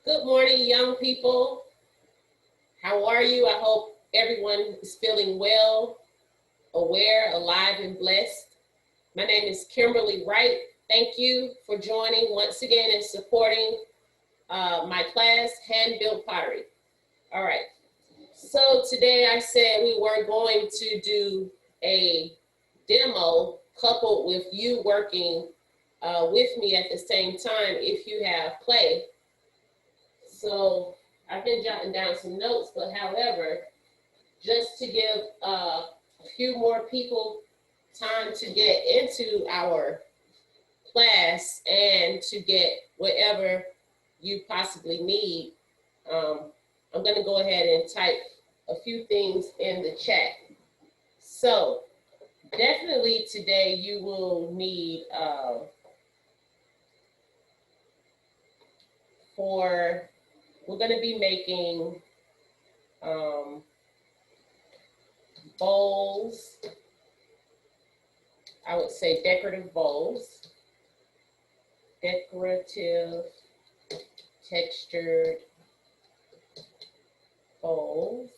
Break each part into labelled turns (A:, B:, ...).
A: Good morning, young people. How are you? I hope everyone is feeling well, aware, alive, and blessed. My name is Kimberlie Wright. Thank you for joining once again and supporting my class, Hand-Built Pottery. All right. So today I said we were going to do a demo coupled with you working with me at the same time if you have clay. So I've been jotting down some notes, but however, just to give a few more people time to get into our class and to get whatever you possibly need, I'm going to go ahead and type a few things in the chat. So definitely today you will need we're going to be making bowls, I would say decorative bowls, decorative textured bowls,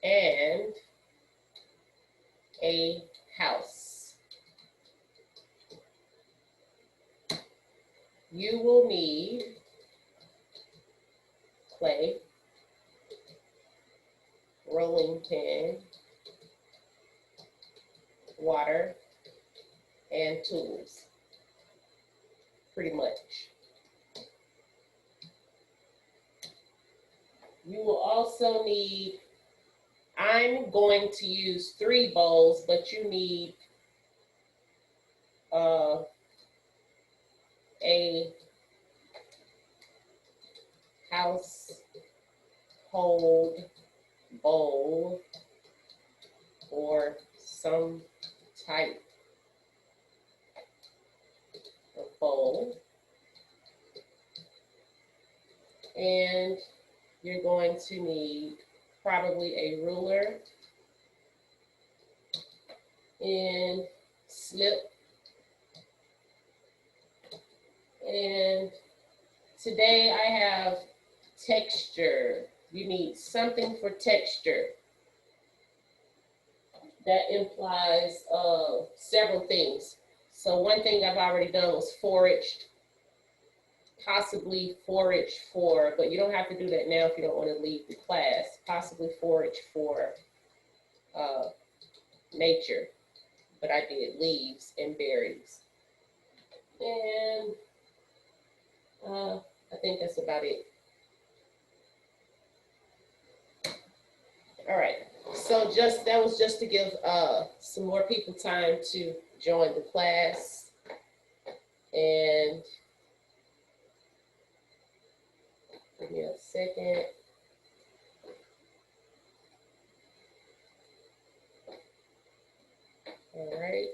A: and a house. You will need clay, rolling pin, water, and tools, pretty much. You will also need, I'm going to use 3 bowls, but you need a household bowl or some type of bowl. And you're going to need probably a ruler and slip. And today I have texture. You need something for texture. That implies several things. So one thing I've already done was foraged, possibly forage for, but you don't have to do that now if you don't want to leave the class, possibly forage for nature, but I did leaves and berries. And I think that's about it. All right, so that was just to give some more people time to join the class. And give me a second. All right.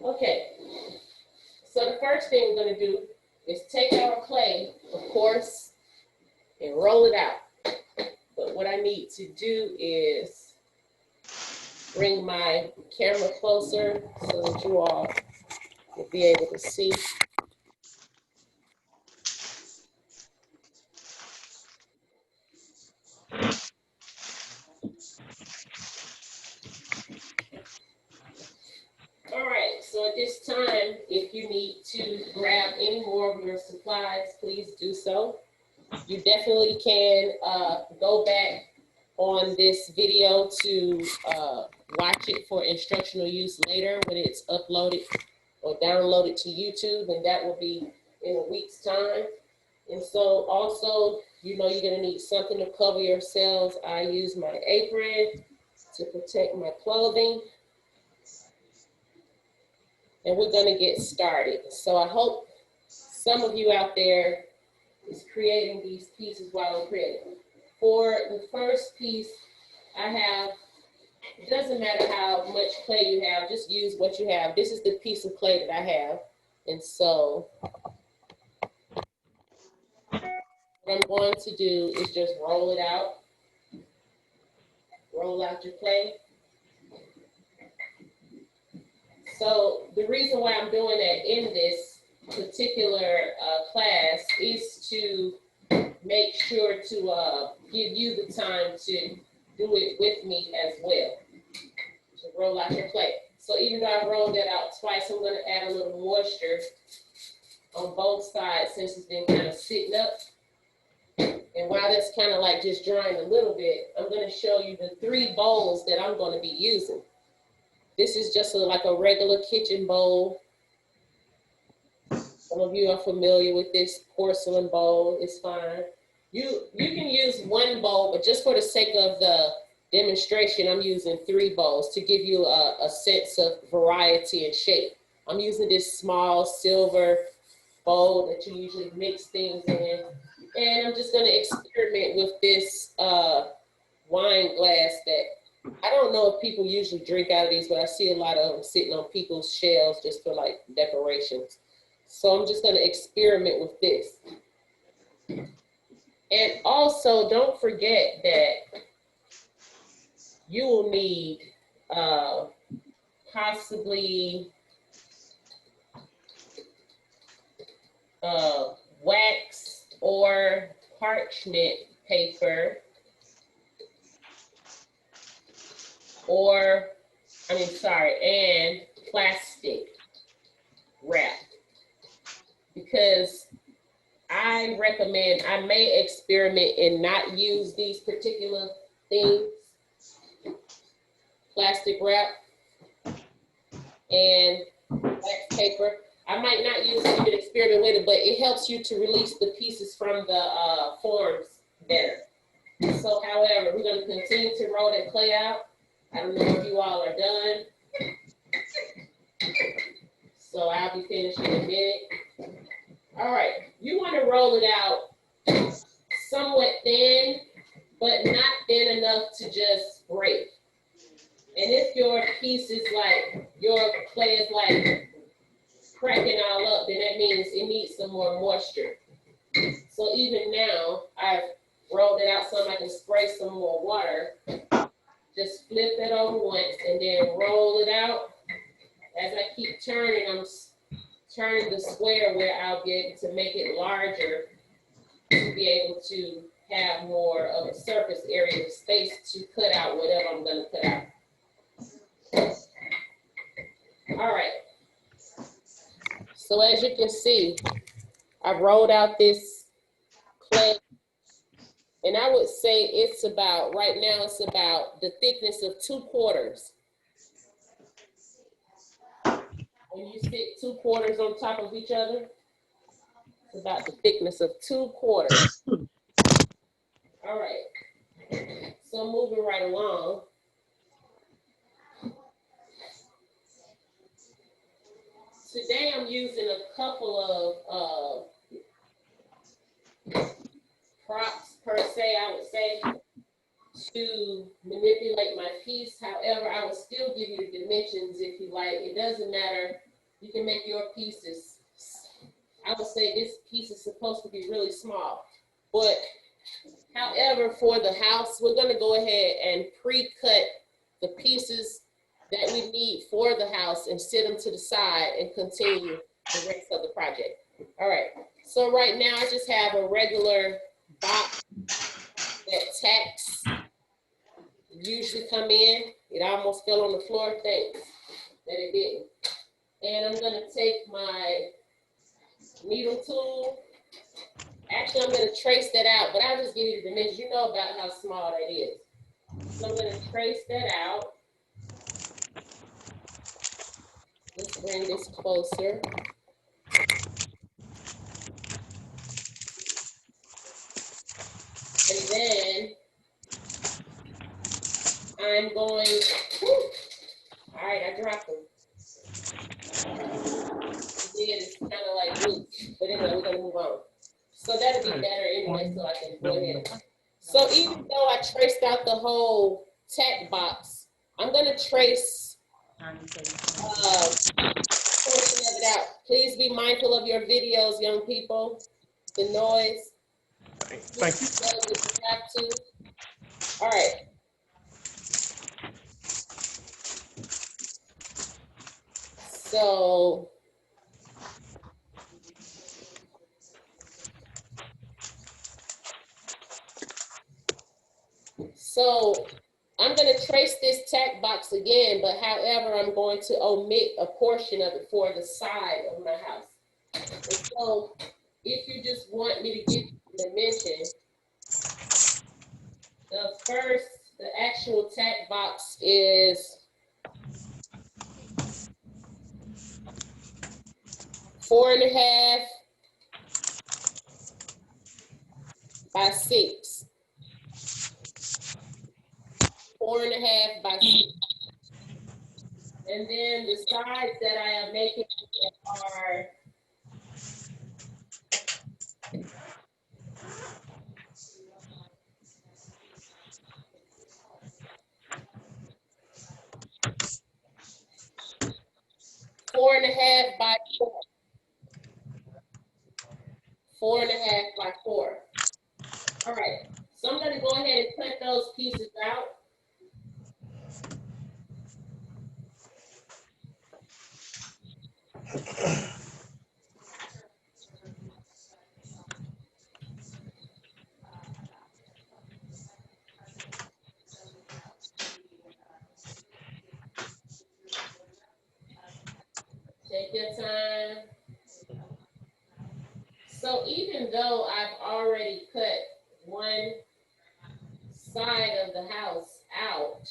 A: Okay, so the first thing we're going to do is take our clay, of course, and roll it out. But what I need to do is bring my camera closer so that you all will be able to see. All right, so at this time, if you need to grab any more of your supplies, please do so. You definitely can go back on this video to watch it for instructional use later when it's uploaded or downloaded to YouTube, and that will be in a week's time. And so also, you know, you're gonna need something to cover yourselves. I use my apron to protect my clothing. And we're gonna get started. So I hope some of you out there is creating these pieces while I'm creating. For the first piece, I have, it doesn't matter how much clay you have, just use what you have. This is the piece of clay that I have. And so what I'm going to do is just roll it out. Roll out your clay. So the reason why I'm doing that in this particular class is to make sure to give you the time to do it with me as well, to roll out your clay. So even though I rolled that out twice, I'm going to add a little moisture on both sides since it's been kind of sitting up. And while that's kind of like just drying a little bit, I'm going to show you the 3 bowls that I'm going to be using. This is just like a regular kitchen bowl. Some of you are familiar with this porcelain bowl. It's fine. You can use 1 bowl, but just for the sake of the demonstration, I'm using 3 bowls to give you a sense of variety and shape. I'm using this small silver bowl that you usually mix things in. And I'm just going to experiment with this wine glass that I don't know if people usually drink out of these, but I see a lot of them sitting on people's shelves just for like decorations. So I'm just going to experiment with this. And also, don't forget that you will need possibly wax or parchment paper, and plastic wrap. Because I recommend, I may experiment and not use these particular things, plastic wrap and wax paper. I might not use it, you can experiment with it, but it helps you to release the pieces from the forms better. So however, we're going to continue to roll that clay out. I don't know if you all are done. So I'll be finishing in a minute. All right, you want to roll it out somewhat thin, but not thin enough to just break. And if your piece is like, your clay is like cracking all up, then that means it needs some more moisture. So even now, I've rolled it out so I can spray some more water. Just flip it over once and then roll it out. As I keep turning, I'm turning the square where I'll be able to make it larger to be able to have more of a surface area of space to cut out whatever I'm going to cut out. All right. So as you can see, I've rolled out this clay, and I would say it's about, right now it's about the thickness of 2/4. When you stick 2/4 on top of each other, it's about the thickness of 2/4. All right, so moving right along. Today I'm using a couple of props per se, I would say, to manipulate my piece. However, I will still give you the dimensions if you like. It doesn't matter. You can make your pieces. I would say this piece is supposed to be really small. But however, for the house, we're going to go ahead and pre-cut the pieces that we need for the house and sit them to the side and continue the rest of the project. All right. So right now, I just have a regular box that tacks usually come in. It almost fell on the floor, thanks that it didn't. And I'm going to take my needle tool. Actually, I'm going to trace that out, but I'll just give you the dimensions. You know about how small that is. So I'm going to trace that out. Let's bring this closer. And then I'm going, whew, all right, I dropped them. It's kind of like loose, but anyway, we're going to move on. So that'll be better anyway, so I can go ahead. So even though I traced out the whole tack box, I'm going to trace portion of it out. Please be mindful of your videos, young people. The noise.
B: Thank you.
A: All right. So I'm going to trace this tack box again, but however, I'm going to omit a portion of it for the side of my house. And so if you just want me to give you the dimension, the actual tack box is 4.5 by 6. 4.5 by 6. And then the sides that I am making are 4.5 by 4. 4.5 by 4. All right, so I'm going to go ahead and cut those pieces out. Take your time. So even though I've already cut one side of the house out,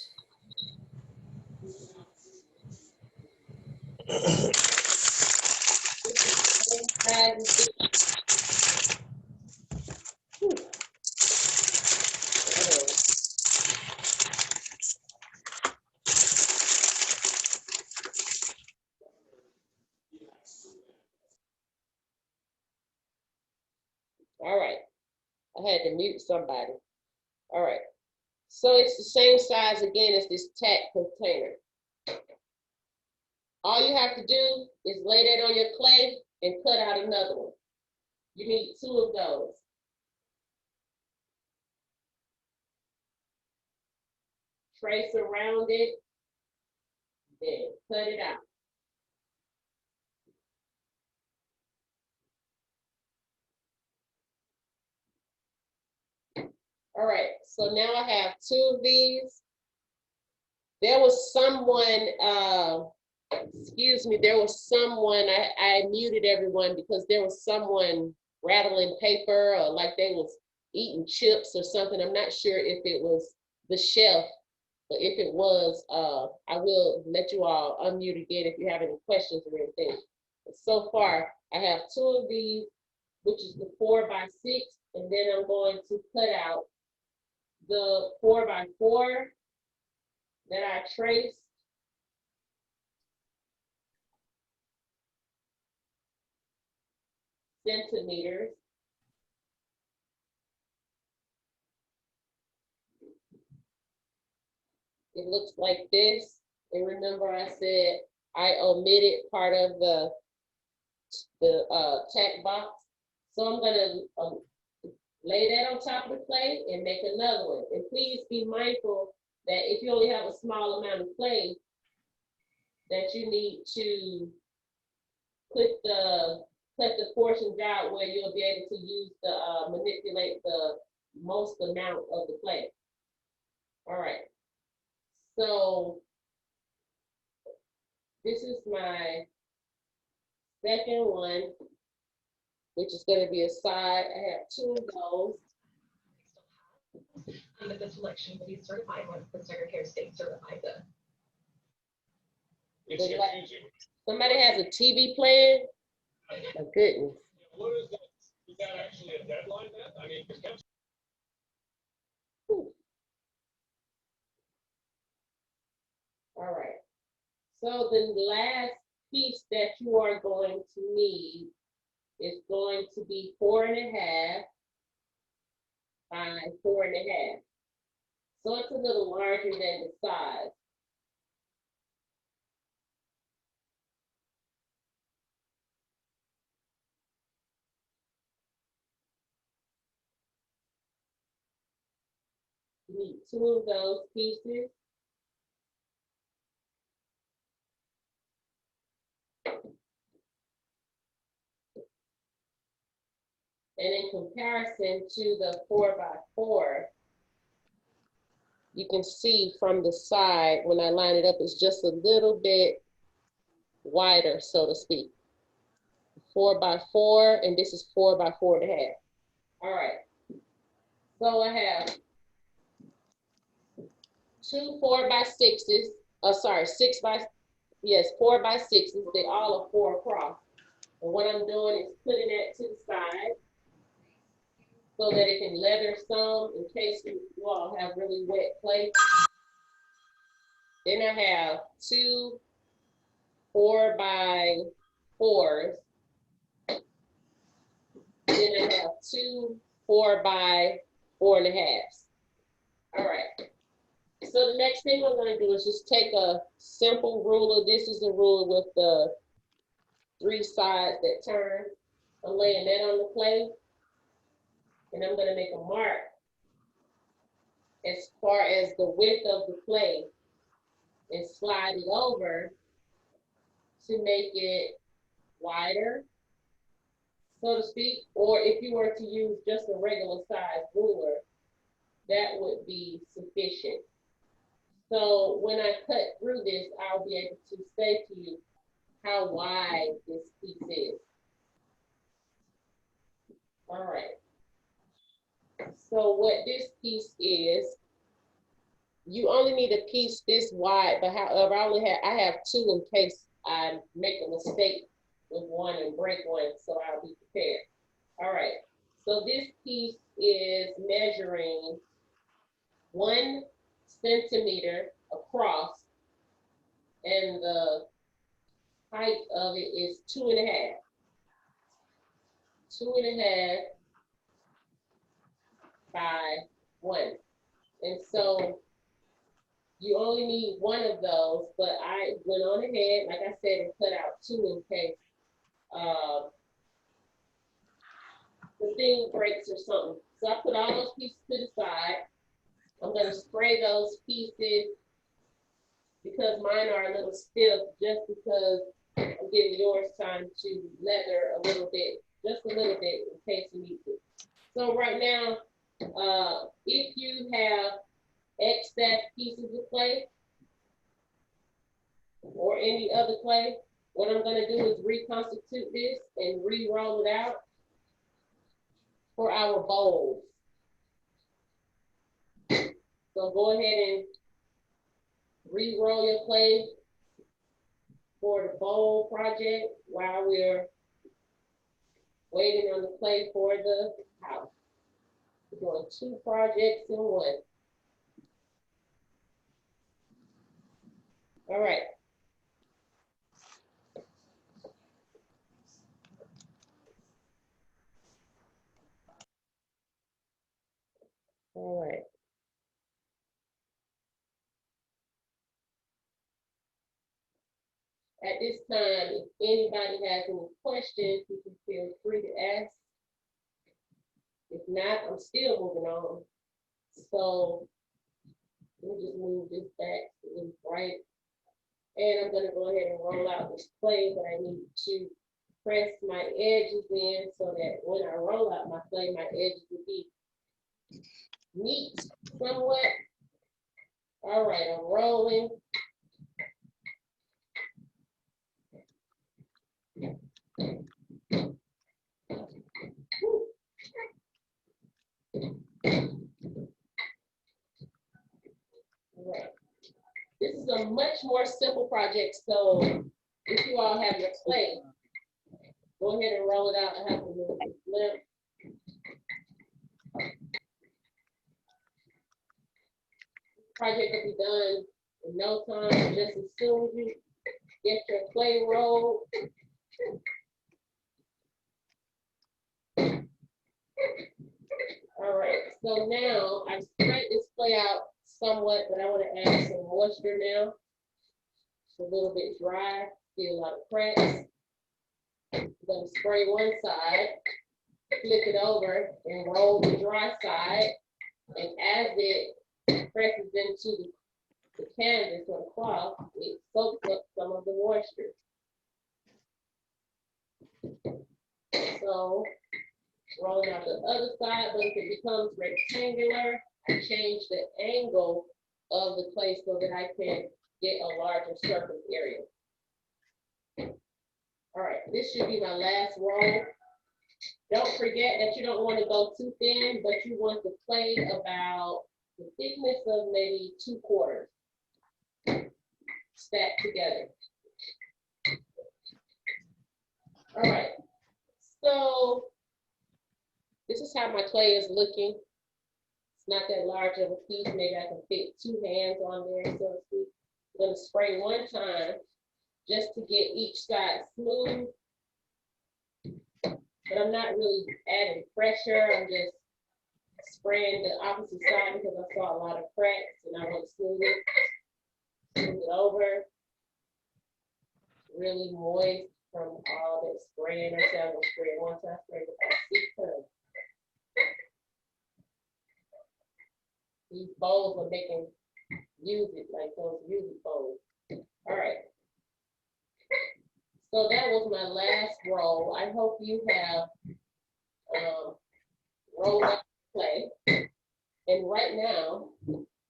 A: all right, I had to mute somebody. All right, so it's the same size again as this tack container. All you have to do is lay that on your clay and cut out another one. You need 2 of those. Trace around it, then cut it out. All right, so now I have 2 of these. There was someone, excuse me, there was someone, I muted everyone because there was someone rattling paper or like they was eating chips or something. I'm not sure if it was the chef, but if it was, I will let you all unmute again if you have any questions or anything. But so far, I have 2 of these, which is the 4 by 6, and then I'm going to cut out the 4 by 4 that I traced. Centimeters. It looks like this. And remember I said I omitted part of the tack box. So I'm gonna lay that on top of the clay and make another one. And please be mindful that if you only have a small amount of clay, that you need to cut the portions out where you'll be able to use manipulate the most amount of the clay. All right. So this is my second one, which is going to be a side. I have 2 of those.
C: That this election will be certified once the Secretary of State certifies it.
B: It's confusing.
A: Somebody has a TV playing? My goodness.
B: What is that? Is that actually a deadline then? I mean, because
A: all right. So the last piece that you are going to need is going to be 4.5 by 4.5. So it's a little larger than the size. You need 2 of those pieces. And in comparison to the 4x4, you can see from the side, when I line it up, it's just a little bit wider, so to speak. 4x4, and this is 4x4.5. All right. So I have two 4x6s. Sorry, 4x6s. They all are 4 across. And what I'm doing is putting that to the side so that it can leather some in case you all have really wet clay. Then I have two 4x4s. Then I have two 4x4.5. All right. So the next thing we're going to do is just take a simple ruler. This is the ruler with the 3 sides that turn. I'm laying that on the clay, and I'm going to make a mark as far as the width of the clay and slide it over to make it wider, so to speak. Or if you were to use just a regular size ruler, that would be sufficient. So when I cut through this, I'll be able to say to you how wide this piece is. All right. So what this piece is, you only need a piece this wide, but however, I have 2 in case I make a mistake with one and break one, so I'll be prepared. All right. So this piece is measuring 1 centimeter across, and the height of it is 2.5. 2.5 by 1. And so you only need 1 of those, but I went on ahead, like I said, and cut out 2 in case the thing breaks or something. So I put all those pieces to the side. I'm going to spray those pieces because mine are a little stiff, just because I'm giving yours time to leather a little bit, just a little bit in case you need to. So right now, if you have excess pieces of clay or any other clay, what I'm going to do is reconstitute this and re-roll it out for our bowls. So go ahead and re-roll your clay for the bowl project while we're waiting on the clay for the house. We're doing 2 projects in 1. All right. All right. At this time, if anybody has any questions, you can feel free to ask. If not, I'm still moving on. So let me just move this back to the right. And I'm gonna go ahead and roll out this clay, but I need to press my edges in so that when I roll out my clay, my edges will be neat somewhat. All right, I'm rolling. All right. This is a much more simple project, so if you all have your clay, go ahead and roll it out. I have to move this lip. Project will be done in no time, just as soon as you get your clay rolled. All right, so now I've spread this clay out somewhat, but I want to add some moisture now. It's a little bit dry, see a lot of cracks. I'm going to spray one side, flip it over, and roll the dry side. And as it presses into the canvas or the cloth, it soaks up some of the moisture. So Rolling out the other side, but if it becomes rectangular, I change the angle of the clay so that I can get a larger surface area. All right, this should be my last roll. Don't forget that you don't want to go too thin, but you want the clay about the thickness of maybe 2/4 stacked together. All right, so this is how my clay is looking. It's not that large of a piece. Maybe I can fit 2 hands on there, so to speak. I'm gonna spray 1 time just to get each side smooth. But I'm not really adding pressure. I'm just spraying the opposite side because I saw a lot of cracks and I want to smooth it over. Really moist from all that spraying. I said I'm gonna spray it 1 time, spray it about 6 times. These bowls are making music, like those music bowls. All right. So that was my last roll. I hope you have rolled up clay. And right now,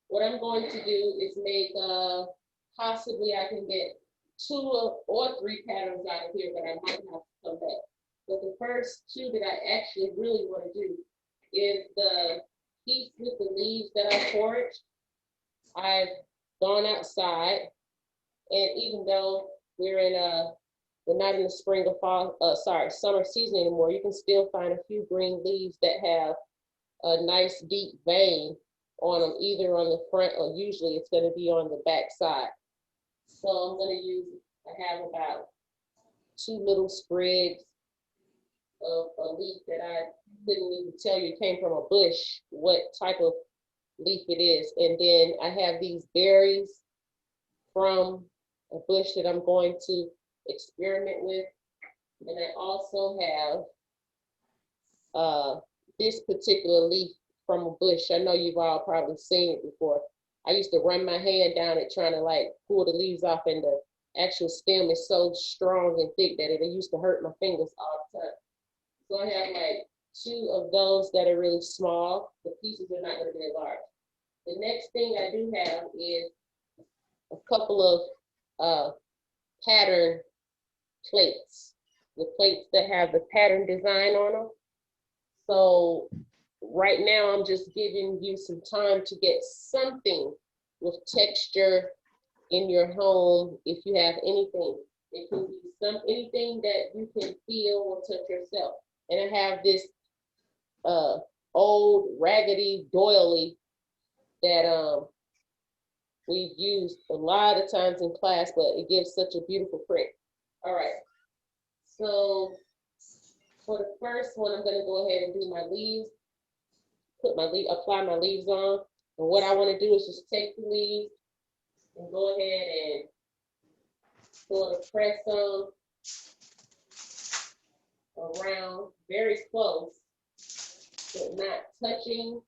A: what I'm going to do is make, possibly I can get 2 or 3 patterns out of here, but I might have to come back. But the first 2 that I actually really want to do is the piece with the leaves that I foraged. I've gone outside, and even though we're not in the spring or fall, summer season anymore, you can still find a few green leaves that have a nice deep vein on them, either on the front or usually it's going to be on the back side. So I'm going to use, I have about 2 little sprigs of a leaf that I couldn't even tell you it came from a bush, what type of leaf it is. And then I have these berries from a bush that I'm going to experiment with. And I also have this particular leaf from a bush. I know you've all probably seen it before. I used to run my hand down it trying to like pull the leaves off, and the actual stem is so strong and thick that it used to hurt my fingers all the time. So I have like 2 of those that are really small. The pieces are not going to be large. The next thing I do have is a couple of pattern plates, the plates that have the pattern design on them. So right now I'm just giving you some time to get something with texture in your home. If you have anything, it can be anything that you can feel or touch yourself. And I have this old raggedy doily that we've used a lot of times in class, but it gives such a beautiful print. All right, so for the first one, I'm gonna go ahead and do my leaves, apply my leaves on. And what I wanna do is just take the leaves and go ahead and sort of press them around very close, but not touching.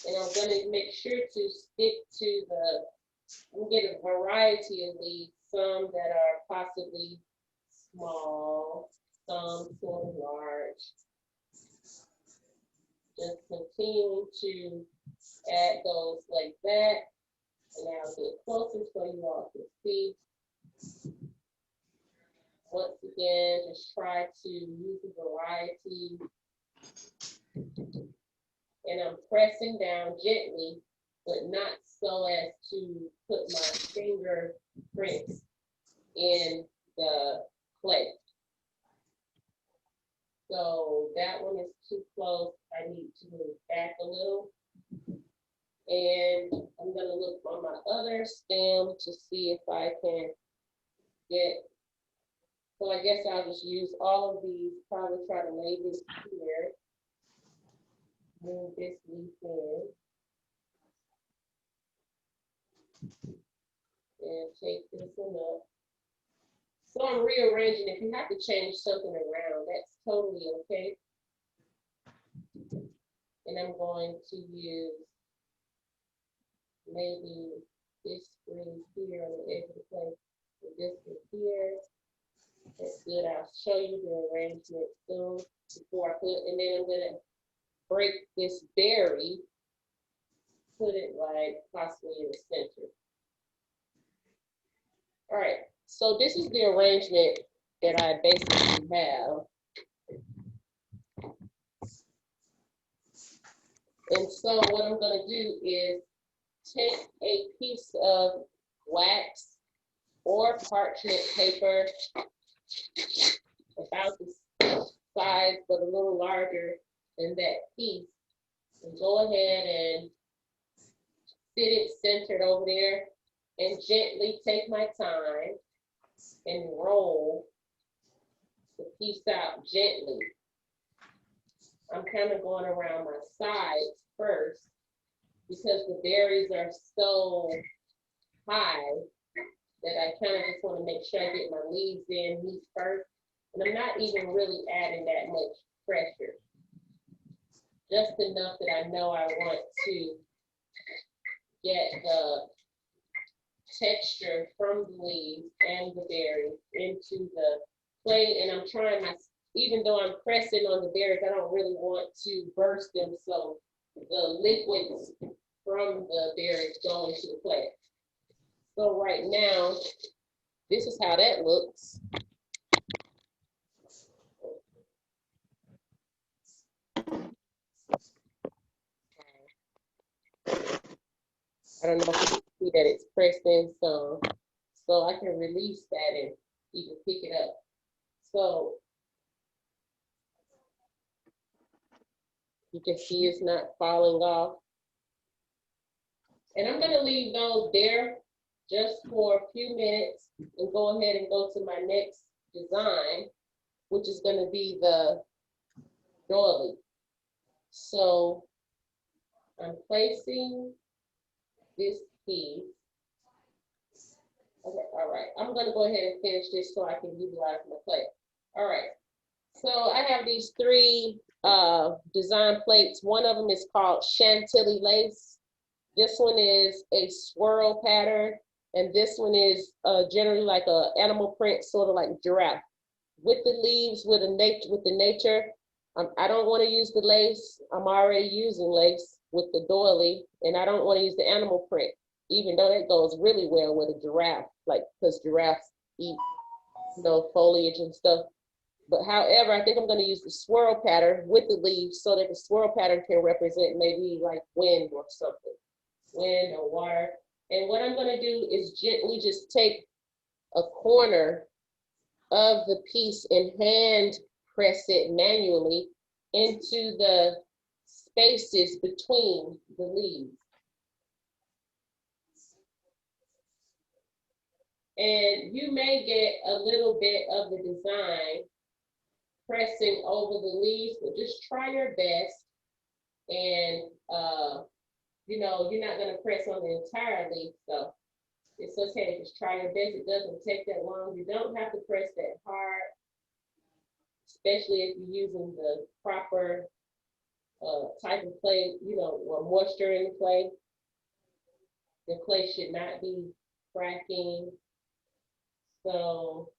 A: And I'm gonna make sure to stick to I'm gonna get a variety of leaves, some that are possibly small, some sort of large. Just continuing to add those like that. And I'll get closer so you all can see. Once again, just try to use a variety. And I'm pressing down gently, but not so as to put my fingerprints in the clay. So that one is too close. I need to move back a little. And I'm gonna look on my other stem to see if I can get, so I guess I'll just use all of these, probably try to lay this here. Move this leaf in. And take this one up. So I'm rearranging. If you have to change something around, that's totally okay. And I'm going to use maybe this sprig here on the edge of the plate, and this one here. That's good. I'll show you the arrangement soon before I put, and then I'm gonna break this berry, put it like possibly in the center. All right, so this is the arrangement that I basically have. And so what I'm gonna do is take a piece of wax or parchment paper about the size but a little larger than that piece, and go ahead and sit it centered over there and gently take my time and roll the piece out gently. I'm kind of going around my sides first because the berries are so high that I kind of just want to make sure I get my leaves in neat first. And I'm not even really adding that much pressure. Just enough that I know I want to get the texture from the leaves and the berries into the clay. And I'm trying my, even though I'm pressing on the berries, I don't really want to burst them, so the liquids from the berries go into the clay. So right now, this is how that looks. I don't know if you can see that it's pressed in some, so I can release that and even pick it up. So you can see it's not falling off. And I'm gonna leave those there just for a few minutes and go ahead and go to my next design, which is gonna be the doily. So I'm placing this piece. Okay, all right. I'm gonna go ahead and finish this so I can utilize my plate. All right. So I have these three design plates. One of them is called Chantilly Lace. This one is a swirl pattern, and this one is generally like a animal print, sort of like giraffe. With the leaves, with the nature, I don't want to use the lace. I'm already using lace with the doily, and I don't want to use the animal print, even though that goes really well with a giraffe, like because giraffes eat, foliage and stuff. But however, I think I'm going to use the swirl pattern with the leaves so that the swirl pattern can represent maybe like wind or something, wind or water. And what I'm going to do is gently just take a corner of the piece and hand press it manually into the spaces between the leaves. And you may get a little bit of the design pressing over the leaves, but just try your best. And you're not gonna press on the entire leaf, so it's okay. Just try your best. It doesn't take that long. You don't have to press that hard, especially if you're using the proper type of clay, or moisture in the clay. The clay should not be cracking. So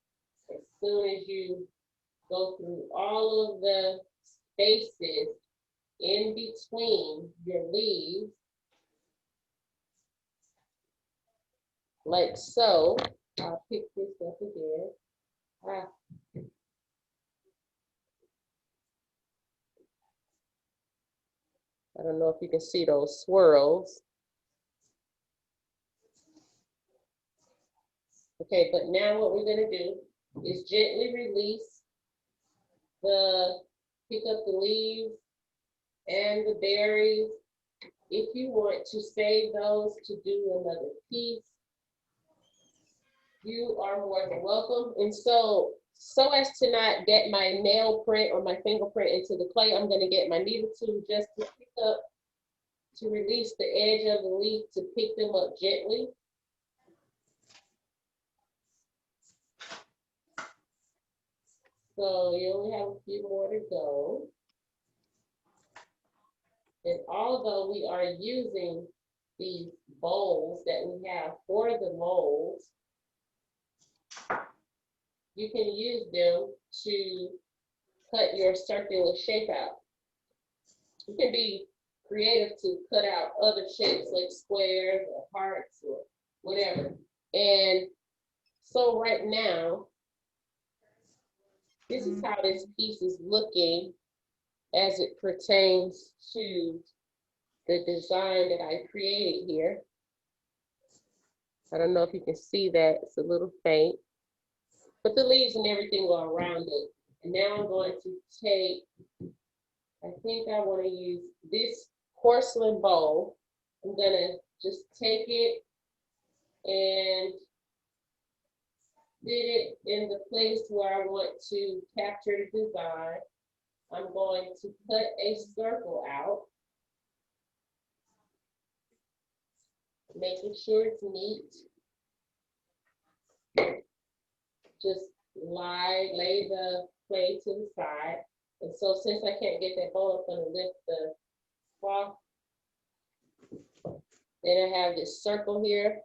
A: as soon as you go through all of the spaces in between your leaves, like so, I'll pick this up again. I don't know if you can see those swirls. Okay, but now what we're gonna do is gently release pick up the leaves and the berries. If you want to save those to do another piece, you are more than welcome. And so as to not get my nail print or my fingerprint into the clay, I'm gonna get my needle tool just to pick up, to release the edge of the leaf, to pick them up gently. So you only have a few more to go. And although we are using these bowls that we have for the molds, you can use them to cut your circular shape out. You can be creative to cut out other shapes like squares or hearts or whatever. And so right now, this is how this piece is looking as it pertains to the design that I created here. I don't know if you can see that, it's a little faint, but the leaves and everything are around it. And now I'm going to take, I think I want to use this porcelain bowl. I'm gonna just take it and fit it in the place where I want to capture the design. I'm going to cut a circle out, making sure it's neat. Just lay the clay to the side. And so since I can't get that bowl, I'm gonna lift the cloth. Then I have this circle here.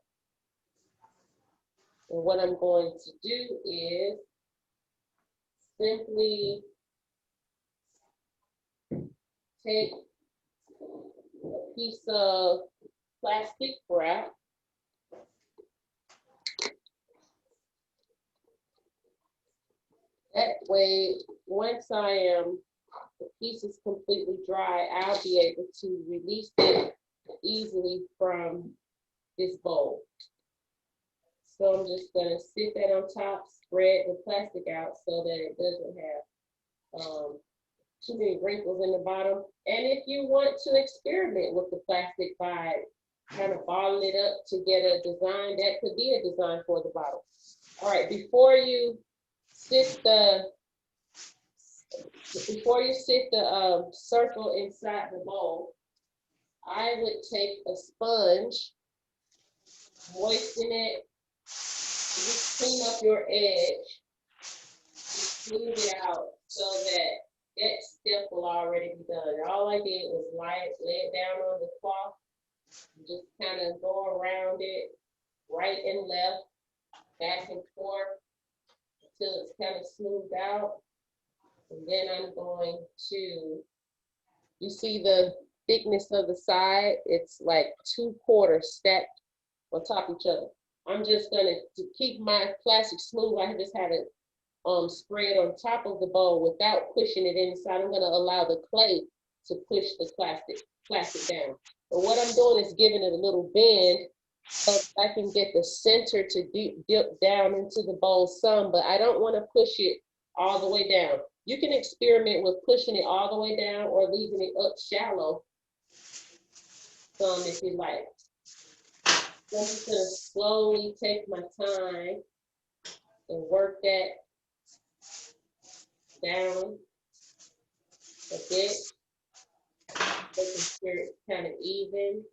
A: And what I'm going to do is simply take a piece of plastic wrap. That way, once the piece is completely dry, I'll be able to release it easily from this bowl. So I'm just gonna sit that on top, spread the plastic out so that it doesn't have too many wrinkles in the bottom. And if you want to experiment with the plastic by kind of balling it up to get a design, that could be a design for the bottle. All right, before you sit the circle inside the bowl, I would take a sponge, moisten it, just clean up your edge, smooth it out so that that step will already be done. All I did was lay it down on the cloth, just kind of go around it, right and left, back and forth, until it's kind of smoothed out. And then I'm going to, you see the thickness of the side? It's like 2/4 stacked on top of each other. I'm just gonna, to keep my plastic smooth, I just had it spread on top of the bowl without pushing it inside. I'm gonna allow the clay to push the plastic down. But what I'm doing is giving it a little bend so I can get the center to dip down into the bowl some, but I don't want to push it all the way down. You can experiment with pushing it all the way down or leaving it up shallow some if you like. So I'm just gonna slowly take my time and work that down a bit, making sure it's kind of even.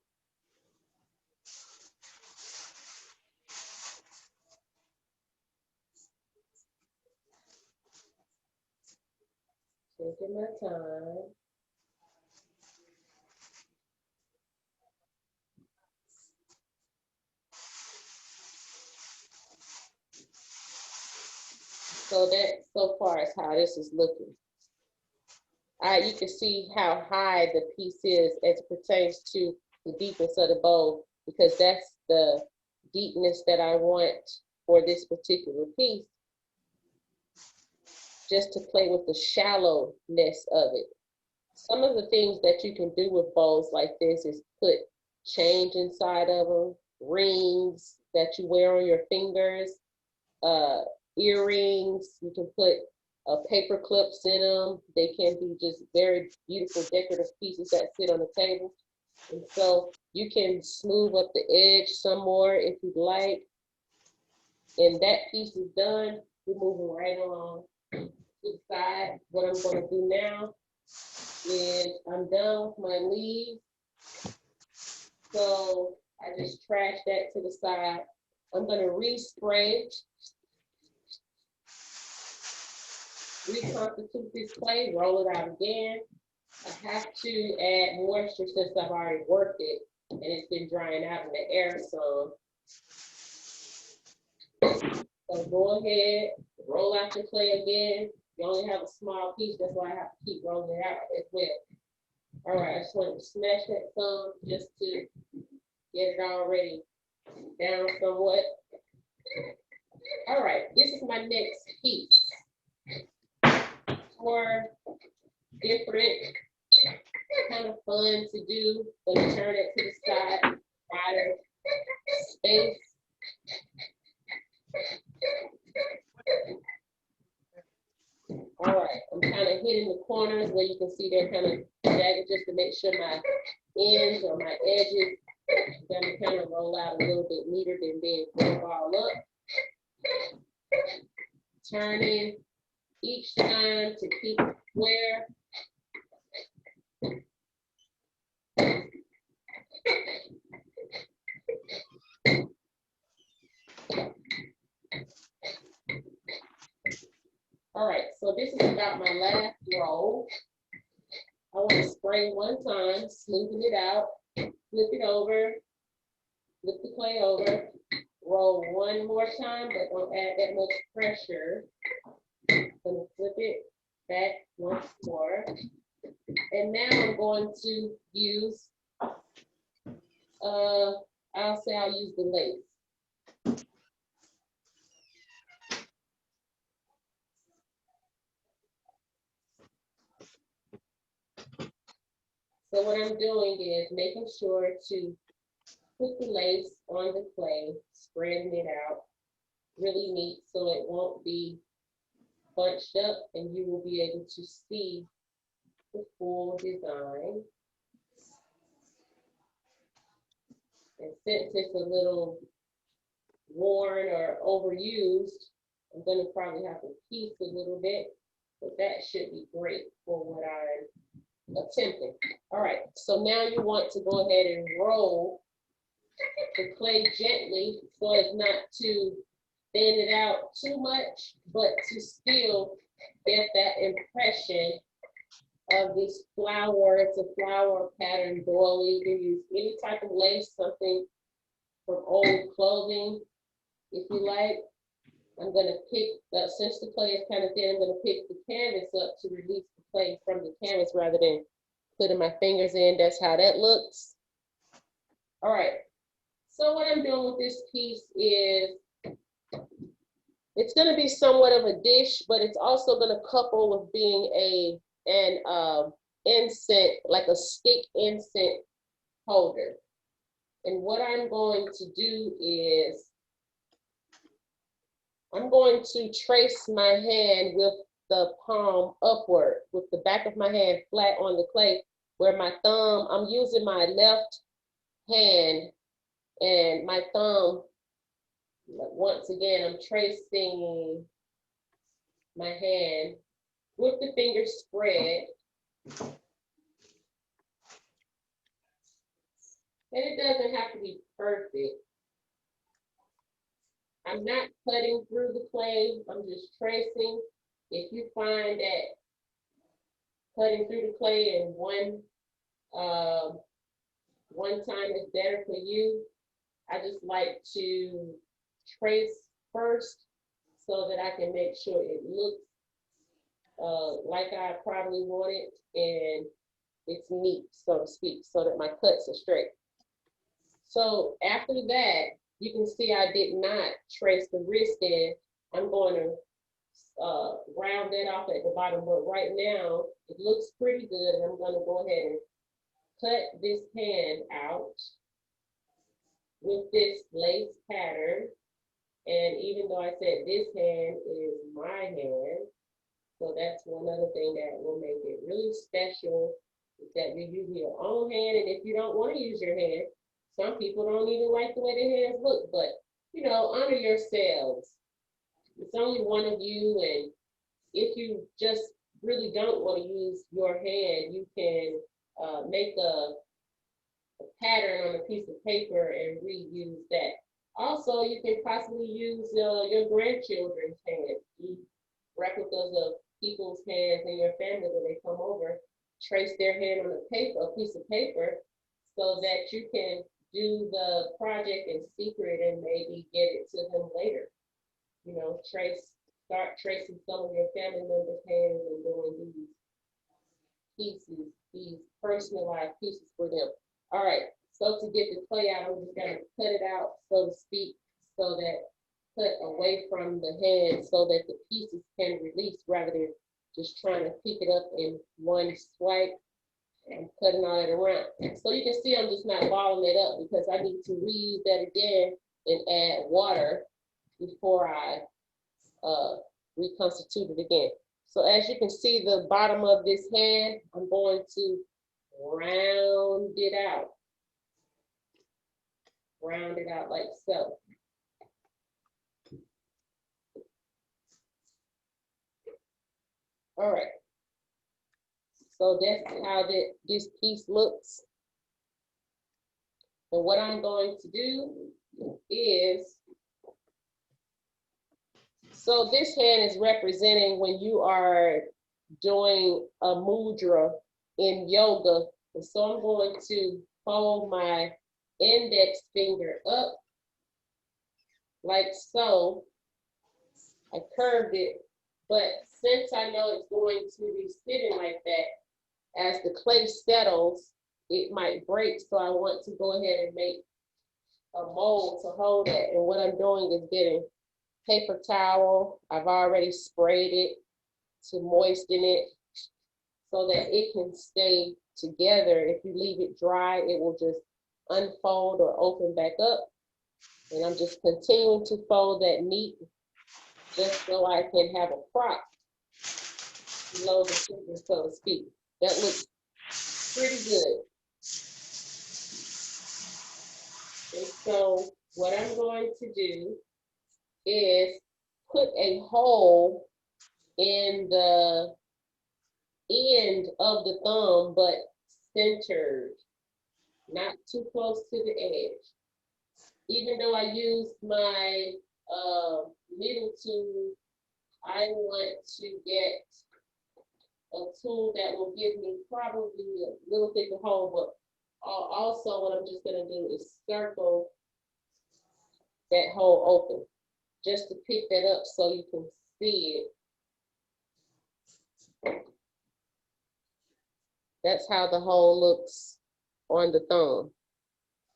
A: Taking my time. So that so far is how this is looking. You can see how high the piece is as it pertains to the deepness of the bowl, because that's the deepness that I want for this particular piece, just to play with the shallowness of it. Some of the things that you can do with bowls like this is put change inside of them, rings that you wear on your fingers, earrings. You can put paper clips in them. They can be just very beautiful decorative pieces that sit on the table. And so you can smooth up the edge some more if you'd like. And that piece is done. We're moving right along to the side. What I'm going to do now is I'm done with my leaves. So I just trash that to the side. I'm going to respray, reconstitute this clay, roll it out again. I have to add moisture since I've already worked it and it's been drying out in the air some. So go ahead, roll out the clay again. You only have a small piece, that's why I have to keep rolling it out as well. All right, I just want to smash that some just to get it already down somewhat. All right, this is my next piece. More different, kind of fun to do. Gonna turn it to the side, wider space. All right, I'm kind of hitting the corners where you can see they're kind of jagged just to make sure my ends or my edges gonna kind of roll out a little bit neater than being pulled all up. Turning each time to keep it square. All right, so this is about my last roll. I want to spray one time, smoothen it out, flip it over, flip the clay over, roll one more time, but don't add that much pressure. Gonna flip it back once more. And now I'm going to use, I'll use the lace. So what I'm doing is making sure to put the lace on the clay, spreading it out really neat so it won't be bunched up and you will be able to see the full design. And since it's a little worn or overused, I'm gonna probably have to piece a little bit, but that should be great for what I'm attempting. All right, so now you want to go ahead and roll the clay gently so as not to thin it out too much, but to still get that impression of this flower. It's a flower pattern doily. You can use any type of lace, something from old clothing, if you like. I'm gonna pick, since the clay is kind of thin, I'm gonna pick the canvas up to release the clay from the canvas rather than putting my fingers in. That's how that looks. All right, so what I'm doing with this piece is, it's gonna be somewhat of a dish, but it's also gonna couple with being an incense, like a stick incense holder. And what I'm going to do is, I'm going to trace my hand with the palm upward, with the back of my hand flat on the clay, where my thumb, I'm using my left hand and my thumb, once again, I'm tracing my hand with the fingers spread. And it doesn't have to be perfect. I'm not cutting through the clay, I'm just tracing. If you find that cutting through the clay in one time is better for you, I just like to trace first so that I can make sure it looks like I probably want it and it's neat, so to speak, so that my cuts are straight. So after that, you can see I did not trace the wrist in. I'm going to round that off at the bottom, but right now it looks pretty good, and I'm going to go ahead and cut this hand out with this lace pattern. And even though I said this hand is my hand, so that's one other thing that will make it really special, is that you use your own hand. And if you don't want to use your hand, some people don't even like the way their hands look, but you know, honor yourselves. It's only one of you, and if you just really don't want to use your hand, you can make a pattern on a piece of paper and reuse that. Also, you can possibly use your grandchildren's hands, replicas of people's hands in your family when they come over. Trace their hand on a piece of paper, so that you can do the project in secret and maybe get it to them later. you know, start tracing some of your family members' hands and doing these personalized pieces for them. All right, so to get the clay out, I'm just gonna cut it out, so to speak, so that cut away from the hand so that the pieces can release rather than just trying to pick it up in one swipe and cutting all it around. So you can see I'm just not balling it up because I need to reuse that again and add water before I reconstitute it again. So as you can see, the bottom of this hand, I'm going to round it out. Round it out like so. All right. So that's how this piece looks. And what I'm going to do is, so this hand is representing when you are doing a mudra in yoga. And so I'm going to fold my index finger up like so. I curved it, but since I know it's going to be sitting like that, as the clay settles, it might break. So I want to go ahead and make a mold to hold it. And what I'm doing is getting paper towel. I've already sprayed it to moisten it so that it can stay together. If you leave it dry, it will just unfold or open back up. And I'm just continuing to fold that neat just so I can have a prop below the finger, so to speak. That looks pretty good. And so what I'm going to do is put a hole in the end of the thumb, but centered, not too close to the edge. Even though I used my needle tool, I want to get a tool that will give me probably a little thicker hole, but also what I'm just gonna do is circle that hole open, just to pick that up so you can see it. That's how the hole looks on the thumb.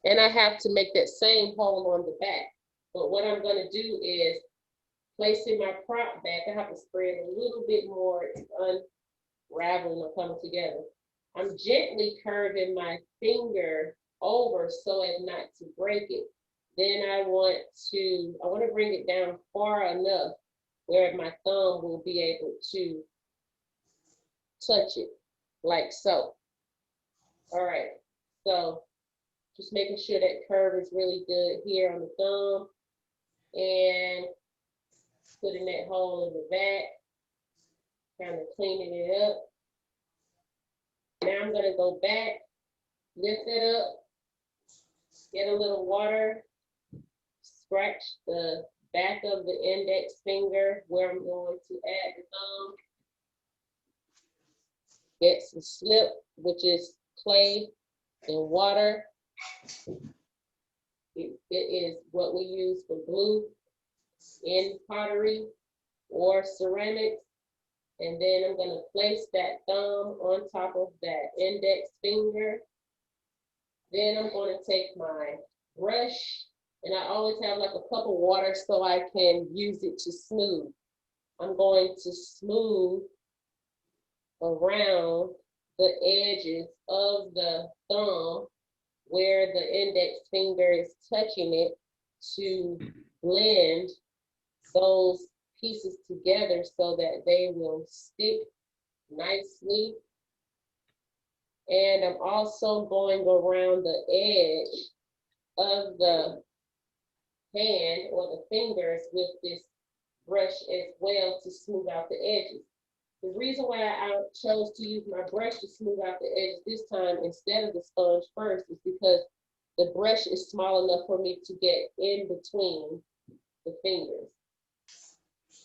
A: And I have to make that same hole on the back. But what I'm gonna do is, placing my prop back, I have to spread a little bit more. It's unraveling or coming together. I'm gently curving my finger over so as not to break it. Then I want to bring it down far enough where my thumb will be able to touch it, like so. All right, so just making sure that curve is really good here on the thumb and putting that hole in the back, kind of cleaning it up. Now I'm gonna go back, lift it up, get a little water, scratch the back of the index finger where I'm going to add the thumb. Get some slip, which is clay and water. It is what we use for glue in pottery or ceramics. And then I'm gonna place that thumb on top of that index finger. Then I'm gonna take my brush, and I always have like a cup of water so I can use it to smooth. I'm going to smooth around the edges of the thumb where the index finger is touching it to blend those pieces together so that they will stick nicely. And I'm also going around the edge of the hand or the fingers with this brush as well to smooth out the edges. The reason why I chose to use my brush to smooth out the edges this time instead of the sponge first is because the brush is small enough for me to get in between the fingers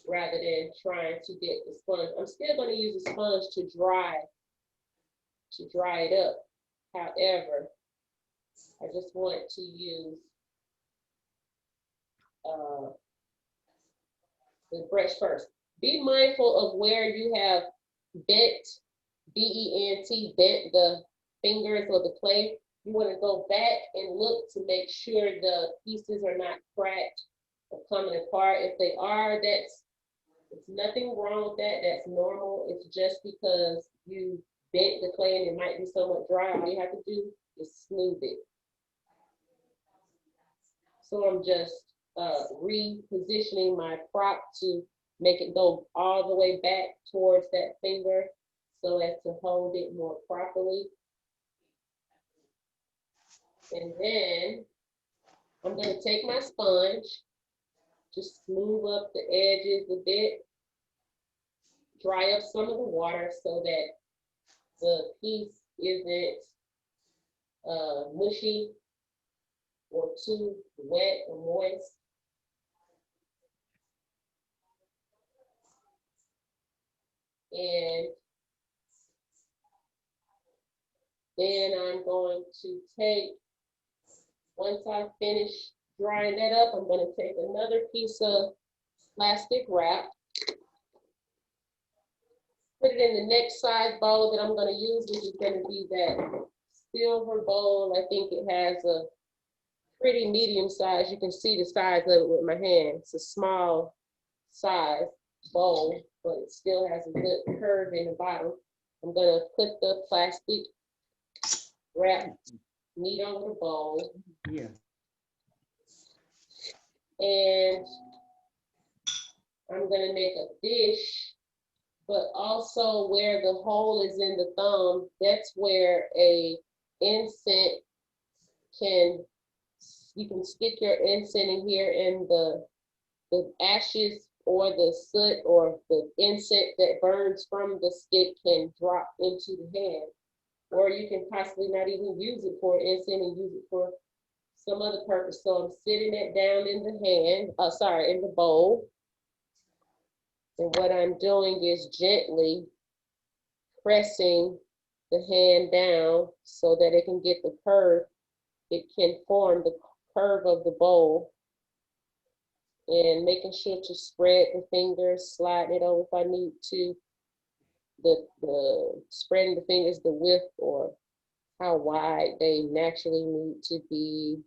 A: rather than trying to get the sponge. I'm still going to use a sponge to dry it up. However, I just want to use the brush first. Be mindful of where you have bent, B-E-N-T, bent the fingers or the clay. You want to go back and look to make sure the pieces are not cracked or coming apart. If they are, it's nothing wrong with that. That's normal. It's just because you bent the clay and it might be somewhat dry. All you have to do is smooth it. So I'm just repositioning my prop to make it go all the way back towards that finger so as to hold it more properly. And then I'm going to take my sponge, just smooth up the edges a bit, dry up some of the water so that the piece isn't mushy or too wet or moist. And then I'm going to take, once I finish drying that up, I'm going to take another piece of plastic wrap, put it in the next size bowl that I'm going to use, which is going to be that silver bowl. I think it has a pretty medium size. You can see the size of it with my hand. It's a small size bowl, but it still has a good curve in the bottom. I'm going to put the plastic wrap neat over the bowl.
D: Yeah.
A: And I'm going to make a dish, but also where the hole is in the thumb, that's where a incense you can stick your incense in here, and the ashes or the soot or the incense that burns from the stick can drop into the hand. Or you can possibly not even use it for incense and use it for some other purpose. So I'm sitting it down in the in the bowl. And what I'm doing is gently pressing the hand down so that it can get the curve. It can form the curve of the bowl. And making sure to spread the fingers, sliding it over if I need to. The spreading the fingers, the width or how wide they naturally need to be.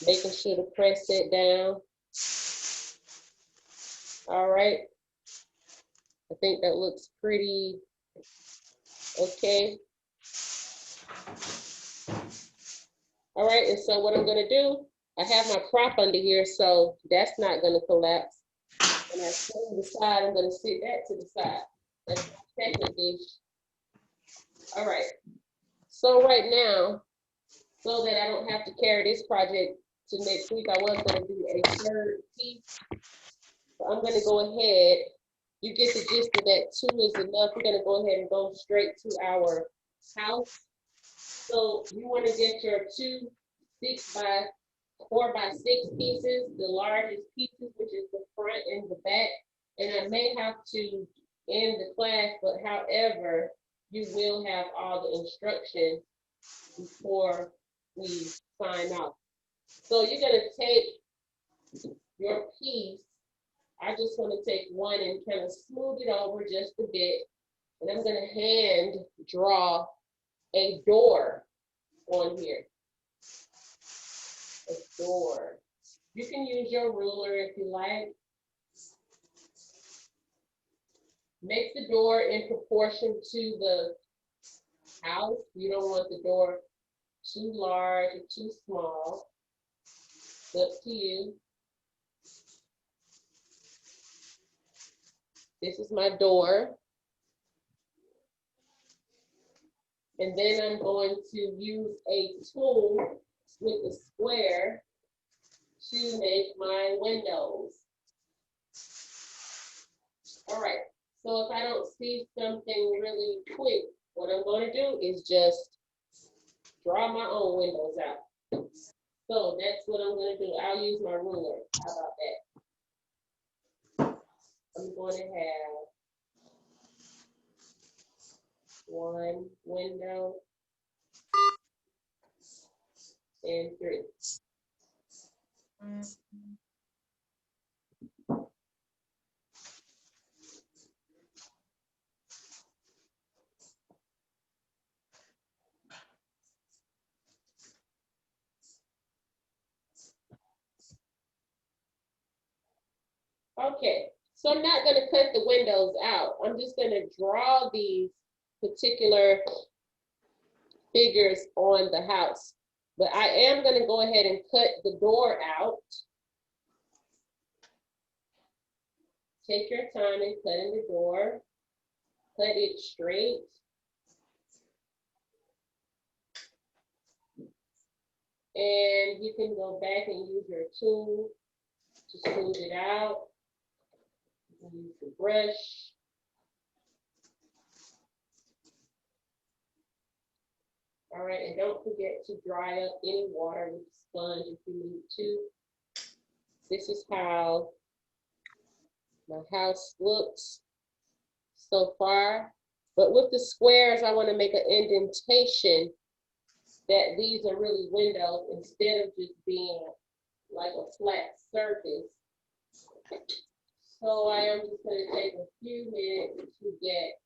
A: Making sure to press it down. All right. I think that looks pretty okay. All right, and so what I'm gonna do, I have my prop under here, so that's not gonna collapse. And I turn the side, I'm gonna sit that to the side. That's my second dish. All right, so right now, so that I don't have to carry this project to next week, I was gonna do a third piece. So I'm gonna go ahead, you get the gist of that 2 is enough. We're gonna go ahead and go straight to our house. So you wanna get your 2 4x6 pieces, the largest pieces, which is the front and the back. And I may have to end the class, but however, you will have all the instructions before we sign off. So you're gonna take your piece. I just want to take one and kind of smooth it over just a bit. And I'm gonna hand draw a door on here. A door. You can use your ruler if you like. Make the door in proportion to the house. You don't want the door too large or too small. It's up to you. This is my door. And then I'm going to use a tool with a square to make my windows. All right, so if I don't see something really quick, what I'm going to do is just draw my own windows out. So that's what I'm going to do. I'll use my ruler. How about that? I'm going to have 1 window and 3. Okay, so I'm not gonna cut the windows out. I'm just gonna draw these particular figures on the house. But I am gonna go ahead and cut the door out. Take your time in cutting the door. Cut it straight. And you can go back and use your tool to smooth it out. You can use the brush. All right, and don't forget to dry up any water with the sponge if you need to. This is how my house looks so far. But with the squares, I want to make an indentation that these are really windows instead of just being like a flat surface. So I am just going to take a few minutes to get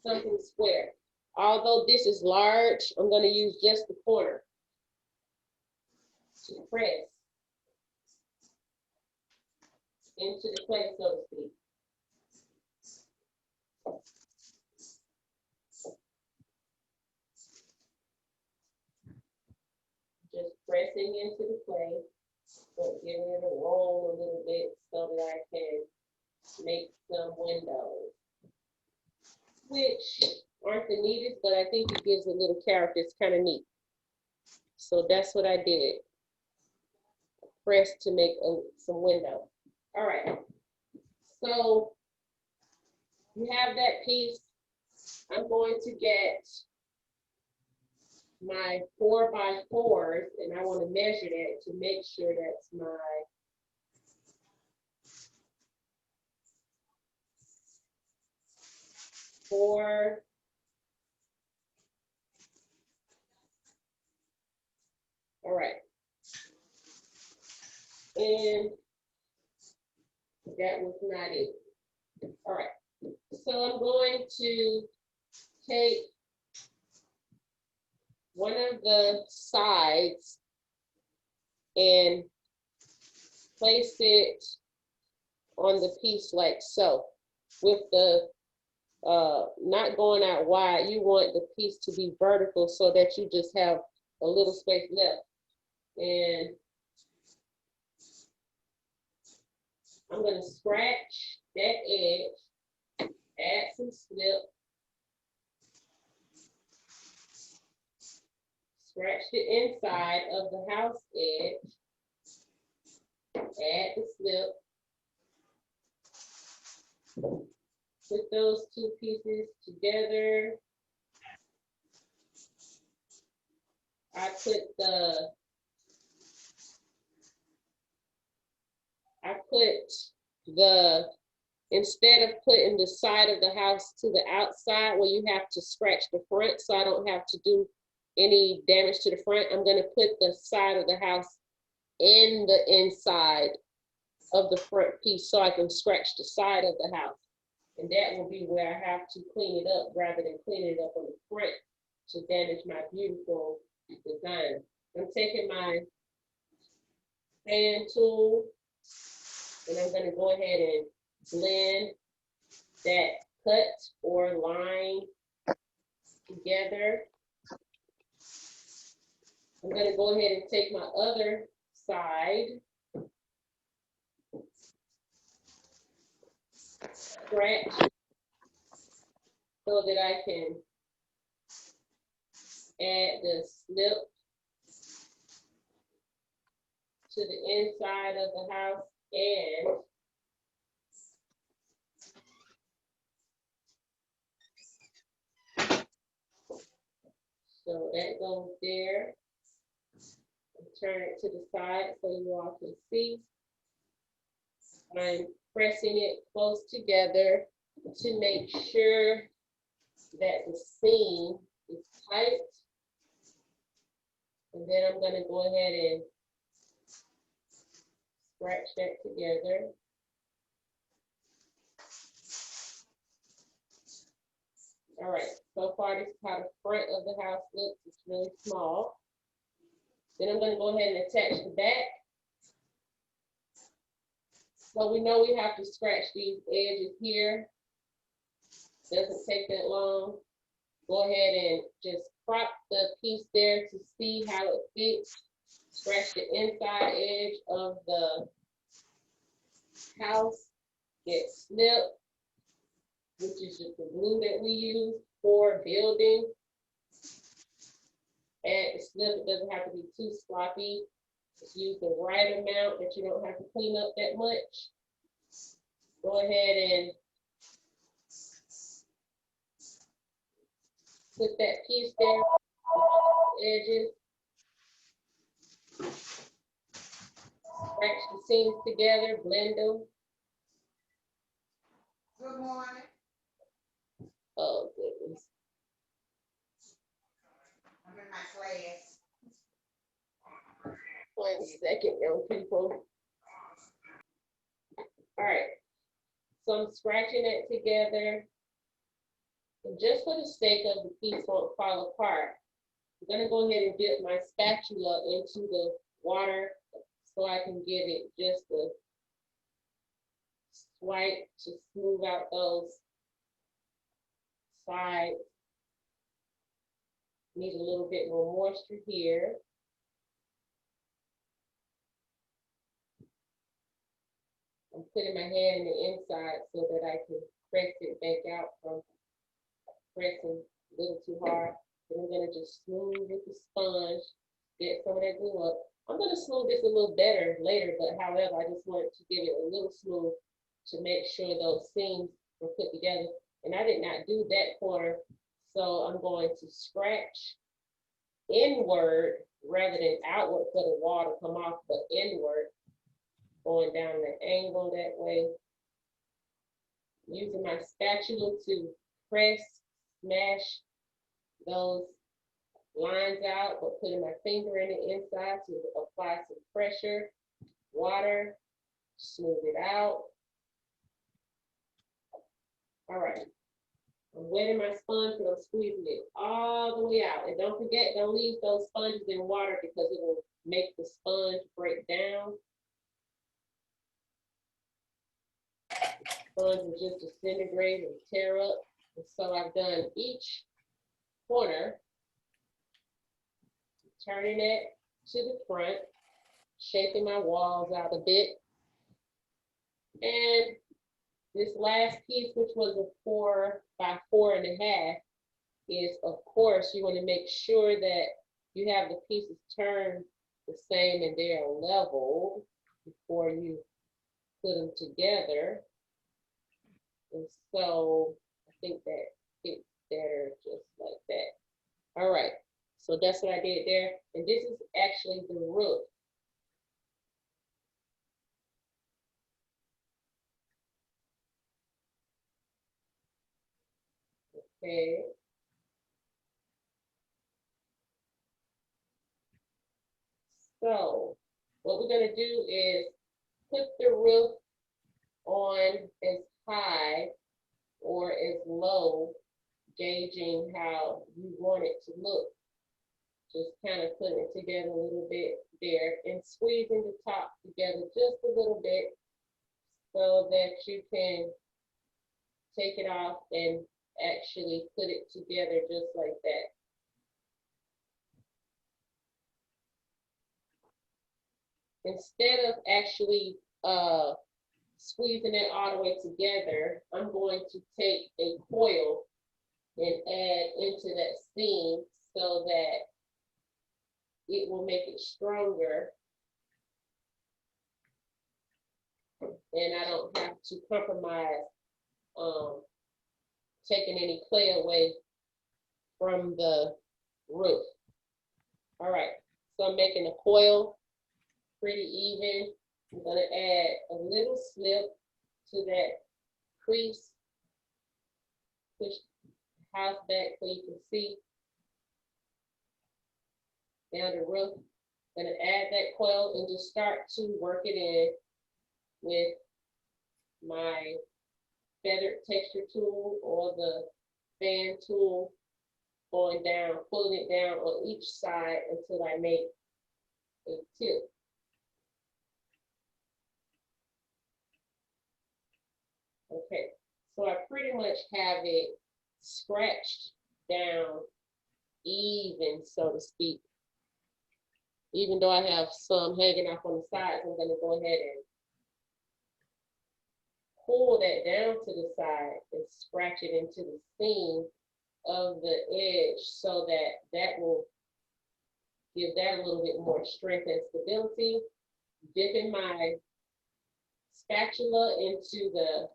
A: something square. Although this is large, I'm going to use just the corner to press into the clay, so to speak. Just pressing into the clay, but giving it a roll a little bit so that I can make some windows, which aren't the neatest, but I think it gives a little character. It's kind of neat. So that's what I did. Press to make some window. All right. So you have that piece. I'm going to get my 4x4s, and I want to measure that to make sure that's my 4. All right. And that was not it. All right. So I'm going to take one of the sides and place it on the piece like so. With the not going out wide, you want the piece to be vertical so that you just have a little space left. And I'm going to scratch that edge, add some slip, scratch the inside of the house edge, add the slip, put those two pieces together. I put the, instead of putting the side of the house to the outside where you have to scratch the front so I don't have to do any damage to the front, I'm going to put the side of the house in the inside of the front piece so I can scratch the side of the house. And that will be where I have to clean it up rather than cleaning it up on the front to damage my beautiful design. I'm taking my sand tool and I'm going to go ahead and blend that cut or line together. I'm going to go ahead and take my other side, scratch so that I can add the slip to the inside of the house, and so that goes there. Turn it to the side so you all can see. I'm pressing it close together to make sure that the seam is tight. And then I'm going to go ahead and scratch that together. All right, so far this is how the front of the house looks. It's really small. Then I'm going to go ahead and attach the back. So we know we have to scratch these edges here. Doesn't take that long. Go ahead and just prop the piece there to see how it fits. Scratch the inside edge of the house. Get snip, which is just the glue that we use for building. Add the snip. It doesn't have to be too sloppy. Just use the right amount that you don't have to clean up that much. Go ahead and put that piece there, edges. Scratch the seams together, blend them.
D: Good morning.
A: Oh, goodness.
D: I'm in my class.
A: 1 second, young people. All right. So I'm scratching it together. And just for the sake of the piece won't fall apart, I'm going to go ahead and dip my spatula into the water so I can give it just a swipe to smooth out those sides. Need a little bit more moisture here. I'm putting my hand in the inside so that I can press it back out from pressing a little too hard. Then I'm gonna just smooth with the sponge, get some of that glue up. I'm gonna smooth this a little better later, but however, I just wanted to give it a little smooth to make sure those seams were put together. And I did not do that corner, so I'm going to scratch inward rather than outward for the wall to come off, but inward, going down the angle that way. Using my spatula to press, smash those lines out, but putting my finger in the inside to apply some pressure, water, smooth it out. All right. I'm wetting my sponge, but I'm squeezing it all the way out. And don't forget, don't leave those sponges in water because it will make the sponge break down. Sponge will just disintegrate and tear up. And so I've done each corner, turning it to the front, shaping my walls out a bit. And this last piece, which was a 4 by 4.5, is, of course, you want to make sure that you have the pieces turned the same and they are leveled before you put them together. And so I think that fits better just like that. All right, so that's what I did there. And this is actually the roof. Okay. So what we're gonna do is put the roof on as high or as low, gauging how you want it to look. Just kind of putting it together a little bit there and squeezing the top together just a little bit so that you can take it off and actually put it together just like that. Instead of actually squeezing it all the way together, I'm going to take a coil and add into that seam so that it will make it stronger. And I don't have to compromise taking any clay away from the roof. All right, so I'm making a coil pretty even. I'm gonna add a little slip to that crease. Push the house back so you can see down the roof. I'm gonna add that coil and just start to work it in with my feathered texture tool or the fan tool, going down, pulling it down on each side until I make a tip. So I pretty much have it scratched down even, so to speak. Even though I have some hanging off on the sides, I'm gonna go ahead and pull that down to the side and scratch it into the seam of the edge so that that will give that a little bit more strength and stability. Dipping my spatula into the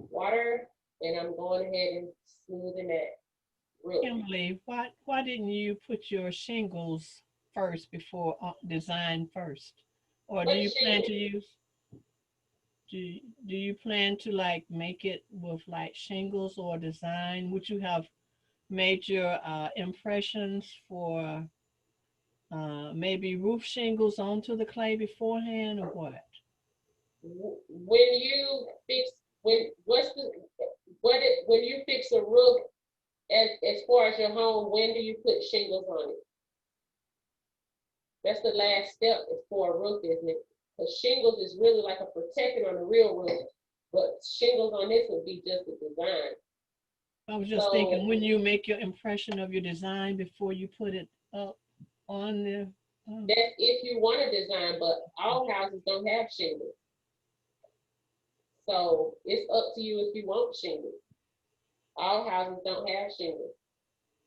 A: water, and I'm going ahead and smoothing that real.
E: Kimberly, why didn't you put your shingles first before design first? Or do
A: What
E: you plan
A: shingles?
E: to use, do you plan to like make it with like shingles or design? Would you have made your impressions for maybe roof shingles onto the clay beforehand or what?
A: When you fix, when you fix a roof, as far as your home, when do you put shingles on it? That's the last step for a roof, isn't it? Because shingles is really like a protector on a real roof, but shingles on this would be just a design.
E: I was just thinking, when you make your impression of your design before you put it up on the.
A: That's if you want to design, but all houses don't have shingles. So it's up to you if you want shingles. All houses don't have shingles.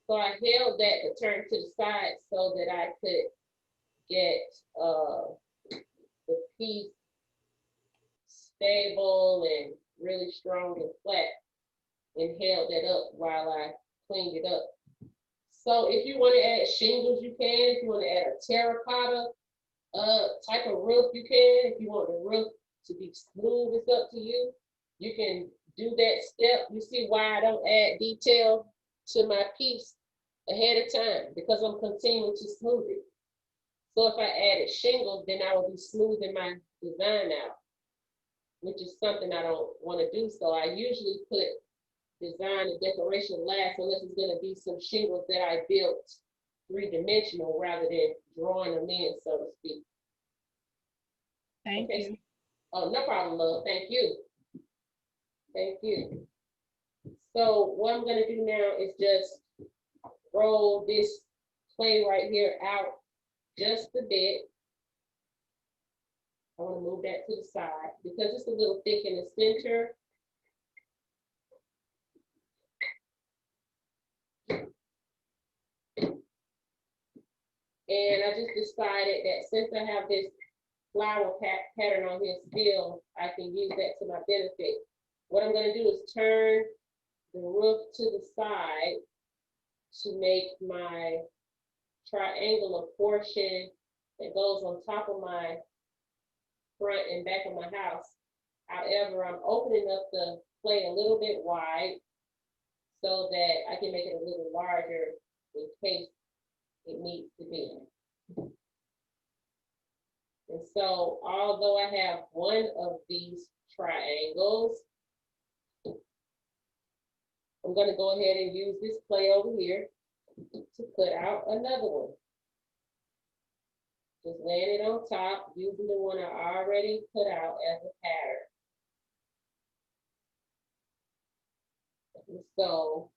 A: So I held that to turn to the side so that I could get the piece stable and really strong and flat, and held that up while I cleaned it up. So if you want to add shingles, you can. If you want to add a terracotta type of roof, you can. If you want the roof to be smooth, it's up to you. You can do that step. You see why I don't add detail to my piece ahead of time, because I'm continuing to smooth it. So if I added shingles, then I will be smoothing my design out, which is something I don't want to do. So I usually put design and decoration last, unless it's going to be some shingles that I built three-dimensional rather than drawing them in, so to speak.
E: Thank you.
A: Oh, no problem, love. Thank you. Thank you. So what I'm going to do now is just roll this clay right here out just a bit. I want to move that to the side because it's a little thick in the center. And I just decided that since I have this flower pattern on here still, I can use that to my benefit. What I'm going to do is turn the roof to the side to make my triangular portion that goes on top of my front and back of my house. However, I'm opening up the clay a little bit wide so that I can make it a little larger in case it needs to be. And so, although I have one of these triangles, I'm going to go ahead and use this clay over here to put out another one. Just laying it on top, using the one I already put out as a pattern. And so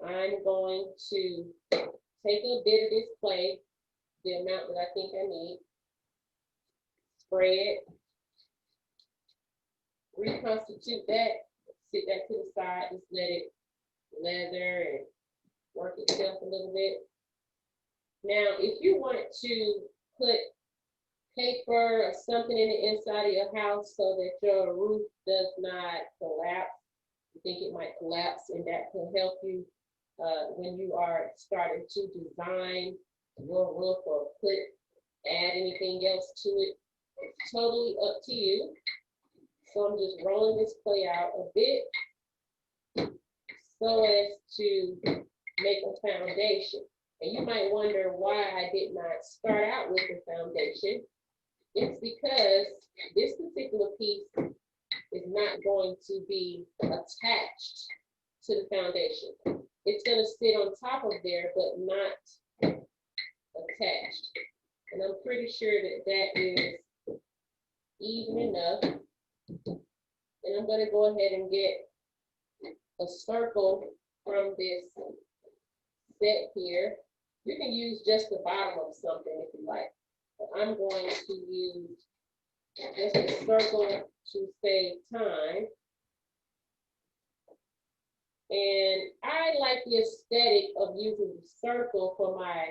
A: I'm going to take a bit of this clay, the amount that I think I need, spray it, reconstitute that, sit that to the side, just let it lather and work itself a little bit. Now, if you want to put paper or something in the inside of your house so that your roof does not collapse, you think it might collapse, and that can help you when you are starting to design your roof or add anything else to it. It's totally up to you. So I'm just rolling this clay out a bit so as to make a foundation. And you might wonder why I did not start out with the foundation. It's because this particular piece is not going to be attached to the foundation. It's going to sit on top of there, but not attached. And I'm pretty sure that that is even enough. And I'm gonna go ahead and get a circle from this set here. You can use just the bottom of something if you like, but I'm going to use just a circle to save time. And I like the aesthetic of using the circle for my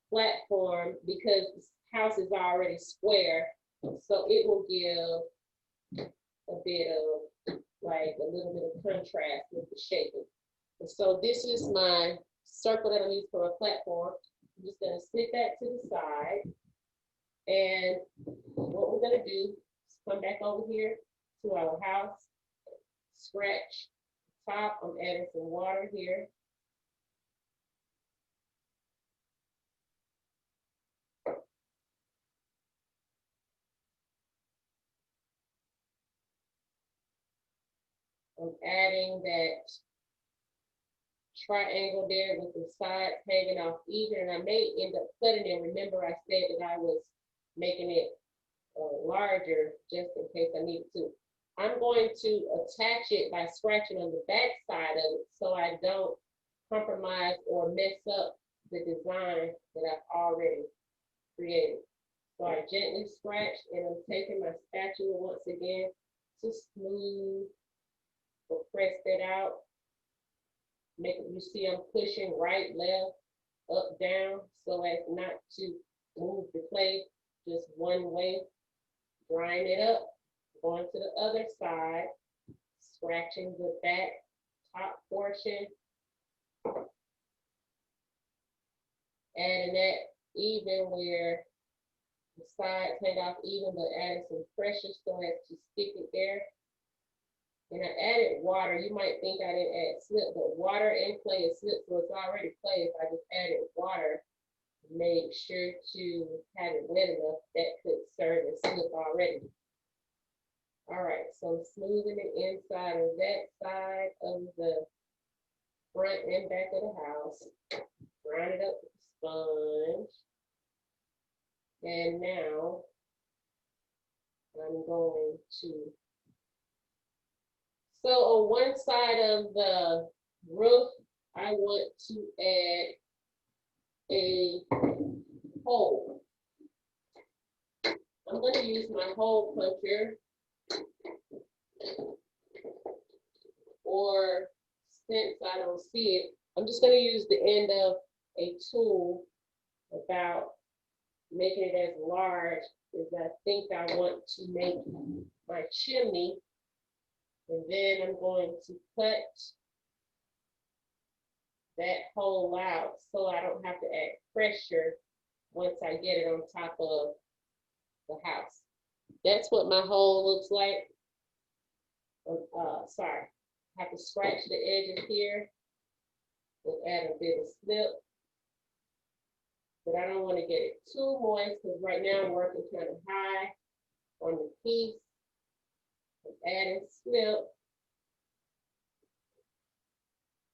A: platform because the house is already square, so it will give a bit of like a little bit of contrast with the shaping. And so this is my circle that I use for a platform. I'm just gonna sit that to the side. And what we're gonna do is come back over here to our house, scratch top. I'm adding some water here. I'm adding that triangle there with the sides hanging off even, and I may end up cutting it. Remember I said that I was making it larger just in case I need to. I'm going to attach it by scratching on the back side of it so I don't compromise or mess up the design that I've already created. So I gently scratch, and I'm taking my spatula once again to smooth or press that out. Make it, you see I'm pushing right, left, up, down, so as not to move the clay just one way. Drying it up, going to the other side, scratching the back top portion, adding that even where the sides hang off even, but adding some pressure so as to stick it there. And I added water. You might think I didn't add slip, but water and clay is slip, so it's already clay. If I just added water, make sure to have it wet enough that could serve as slip already. All right, so I'm smoothing the inside of that side of the front and back of the house. Grind it up with the sponge. And now I'm going to, so on one side of the roof, I want to add a hole. I'm going to use my hole puncher, or since I don't see it, I'm just going to use the end of a tool about making it as large as I think I want to make my chimney. And then I'm going to cut that hole out so I don't have to add pressure once I get it on top of the house. That's what my hole looks like. Sorry, I have to scratch the edges here and add a bit of slip. But I don't want to get it too moist because right now I'm working kind of high on the piece. I'm adding slip.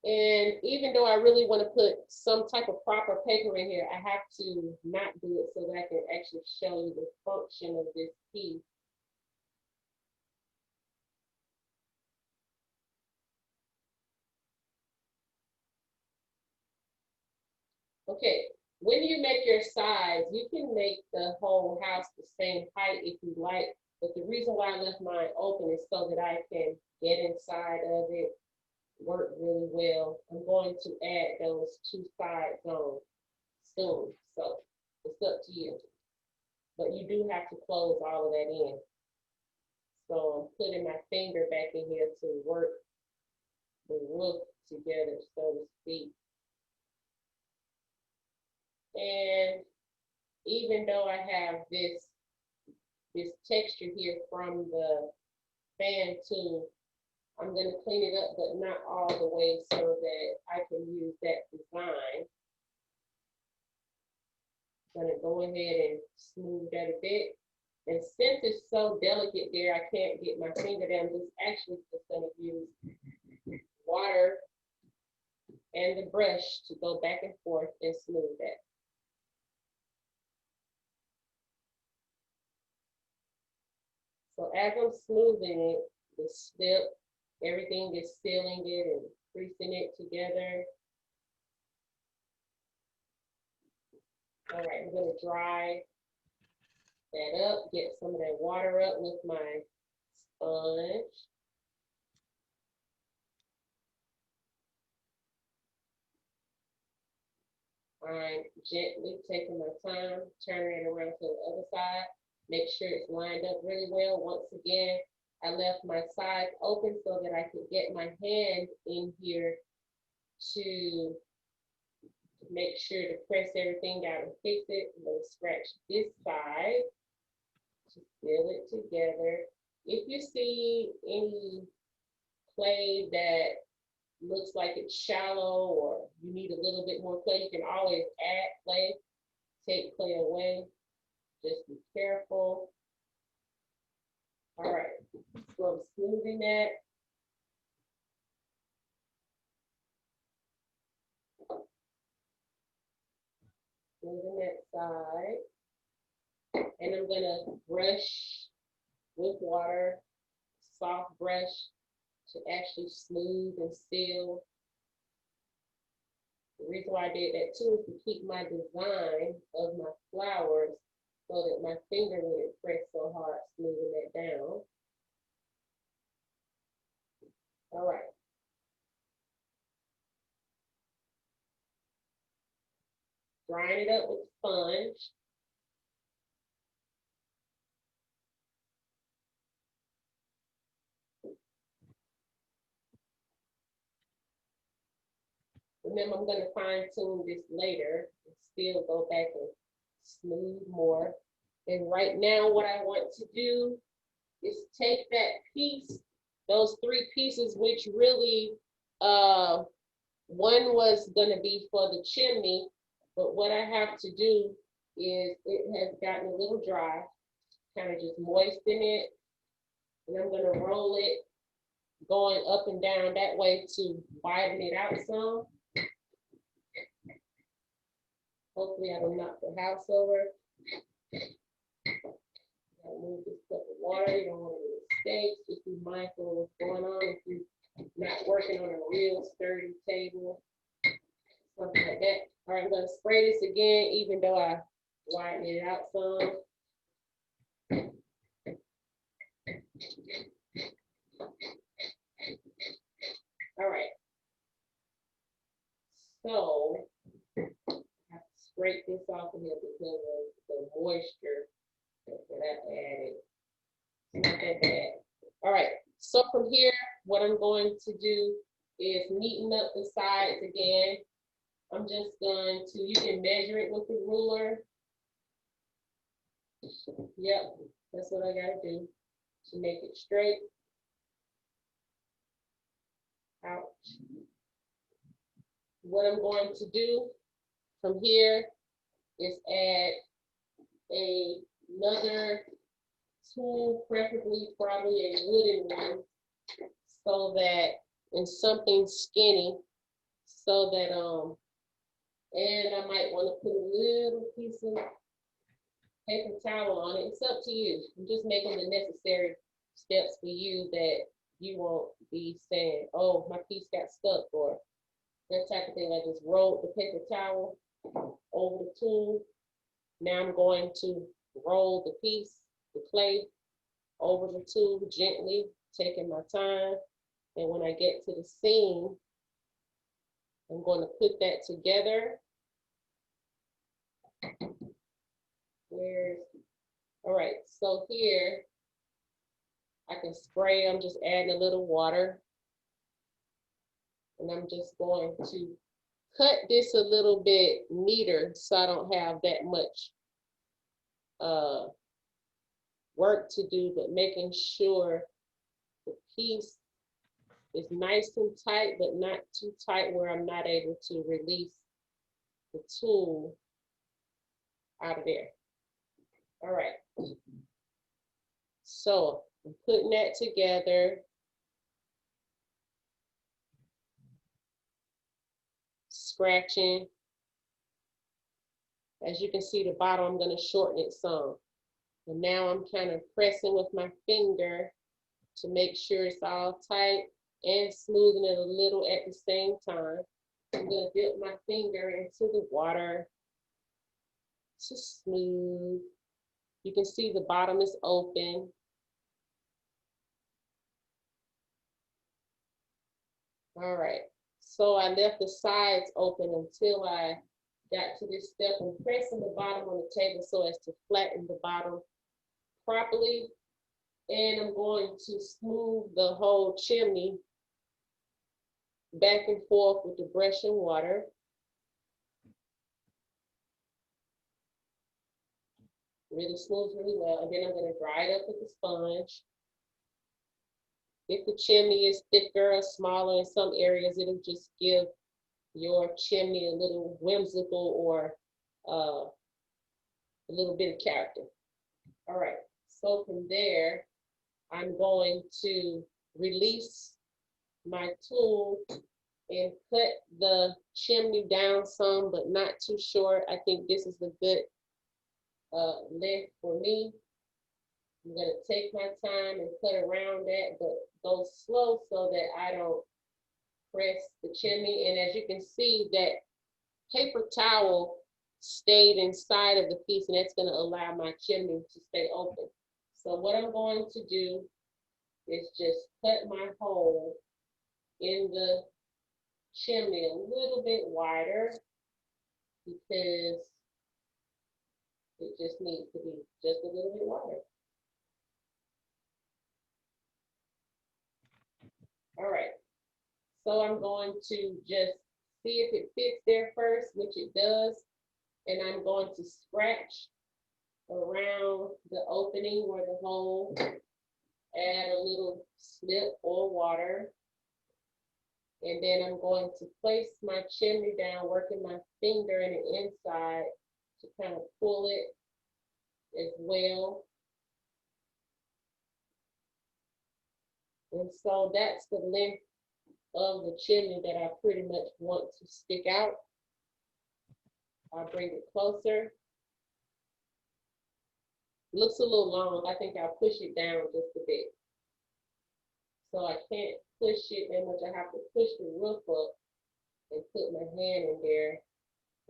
A: And even though I really want to put some type of proper paper in here, I have to not do it so that I can actually show you the function of this piece. Okay, when you make your sides, you can make the whole house the same height if you like, but the reason why I left mine open is so that I can get inside of it, work really well. I'm going to add those two sides on soon, so it's up to you. But you do have to close all of that in. So I'm putting my finger back in here to work the roof together, so to speak. And even though I have this texture here from the fan tool, I'm going to clean it up, but not all the way so that I can use that design. I'm going to go ahead and smooth that a bit. And since it's so delicate there, I can't get my finger down. I'm actually just going to use water and the brush to go back and forth and smooth that. So as I'm smoothing it, the slip. Everything is sealing it and creasing it together. All right, I'm gonna dry that up, get some of that water up with my sponge. I'm gently taking my time, turning it around to the other side. Make sure it's lined up really well. Once again, I left my side open so that I could get my hand in here to make sure to press everything down and fix it. I'm going to scratch this side to seal it together. If you see any clay that looks like it's shallow or you need a little bit more clay, you can always add clay, take clay away. Just be careful. All right, so I'm smoothing that. Smoothing that side. And I'm gonna brush with water, soft brush to actually smooth and seal. The reason why I did that too is to keep my design of my flowers so that my finger wouldn't press so hard, smoothing that down. All right. Drying it up with sponge. Remember, I'm going to fine tune this later and still go back and smooth more. And right now, what I want to do is take that piece, those three pieces, which really, one was going to be for the chimney, but what I have to do is it has gotten a little dry, kind of just moisten it, and I'm going to roll it going up and down that way to widen it out some. Hopefully I don't knock the house over. Gotta move this cup of water. You don't want any mistakes. Just be mindful of what's going on. If you're not working on a real sturdy table, something like that. All right, I'm gonna spray this again, even though I widened it out some. All right. So I have to scrape this off of here because of the moisture that I added. It's not that bad. All right. So from here, what I'm going to do is neaten up the sides again. I'm just going to, you can measure it with the ruler. Yep, that's what I gotta do to make it straight. Ouch. What I'm going to do from here is add another tool, preferably probably a wooden one, so that, and something skinny, so that and I might want to put a little piece of paper towel on it. It's up to you. I'm just making the necessary steps for you that you won't be saying, oh, my piece got stuck, or that type of thing. I just rolled the paper towel over the tool. Now I'm going to roll the piece, the clay, over the tool gently, taking my time. And when I get to the seam, I'm going to put that together. All right, so here I can spray. I'm just adding a little water. And I'm just going to cut this a little bit neater so I don't have that much work to do, but making sure the piece is nice and tight, but not too tight where I'm not able to release the tool out of there. All right. So I'm putting that together. Scratching. As you can see, the bottom, I'm going to shorten it some. And now I'm kind of pressing with my finger to make sure it's all tight and smoothing it a little at the same time. I'm gonna dip my finger into the water to smooth. You can see the bottom is open. All right, so I left the sides open until I got to this step and pressing the bottom on the table so as to flatten the bottom properly. And I'm going to smooth the whole chimney back and forth with the brush and water. Really smooth really well. And then I'm going to dry it up with the sponge. If the chimney is thicker or smaller in some areas, it'll just give your chimney a little whimsical or a little bit of character. All right, so from there, I'm going to release my tool and cut the chimney down some, but not too short. I think this is a good length for me. I'm gonna take my time and cut around that, but go slow so that I don't press the chimney. And as you can see, that paper towel stayed inside of the piece, and that's gonna allow my chimney to stay open. So what I'm going to do is just cut my hole in the chimney a little bit wider because it just needs to be just a little bit wider. All right, so I'm going to just see if it fits there first, which it does, and I'm going to scratch around the opening or the hole, add a little slip or water, and then I'm going to place my chimney down, working my finger in the inside to kind of pull it as well. And so that's the length of the chimney that I pretty much want to stick out. I'll bring it closer. Looks a little long. I think I'll push it down just a bit. So I can't push it that much. I have to push the roof up and put my hand in there.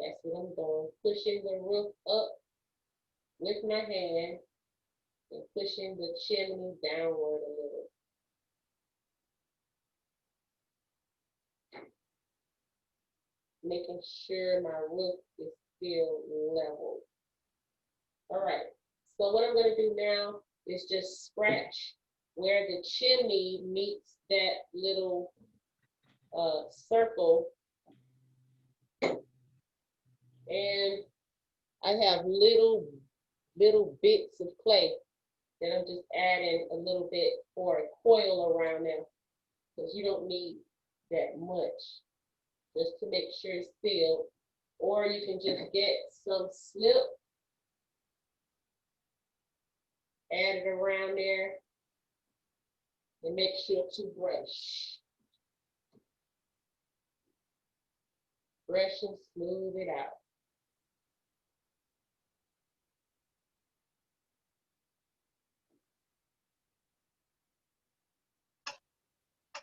A: That's what I'm doing. Pushing the roof up with my hand and pushing the chimney downward a little. Making sure my roof is still level. All right, so what I'm gonna do now is just scratch where the chimney meets that little circle. And I have little bits of clay that I'm just adding a little bit for a coil around them, because you don't need that much, just to make sure it's sealed. Or you can just get some slip, add it around there, and make sure to brush and smooth it out.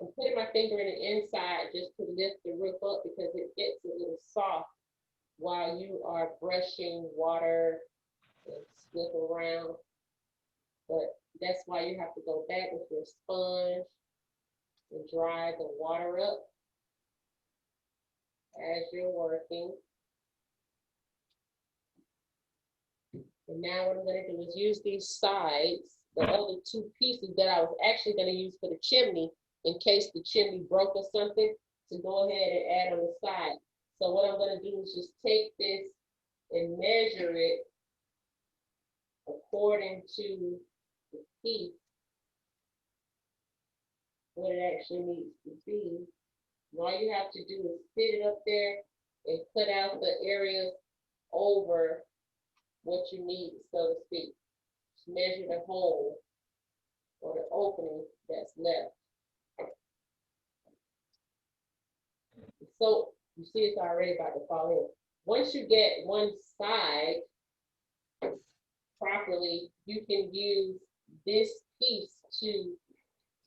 A: I'm putting my finger in the inside just to lift the roof up because it gets a little soft while you are brushing water and slip around. But that's why you have to go back with your sponge and dry the water up as you're working. And now what I'm going to do is use these sides, the other two pieces that I was actually going to use for the chimney in case the chimney broke or something, to go ahead and add on the side. So what I'm going to do is just take this and measure it according to the piece, what it actually needs to be. And all you have to do is sit it up there and cut out the areas over what you need, so to speak. Just measure the hole or the opening that's left. So you see it's already about to fall in. Once you get one side properly, you can use this piece to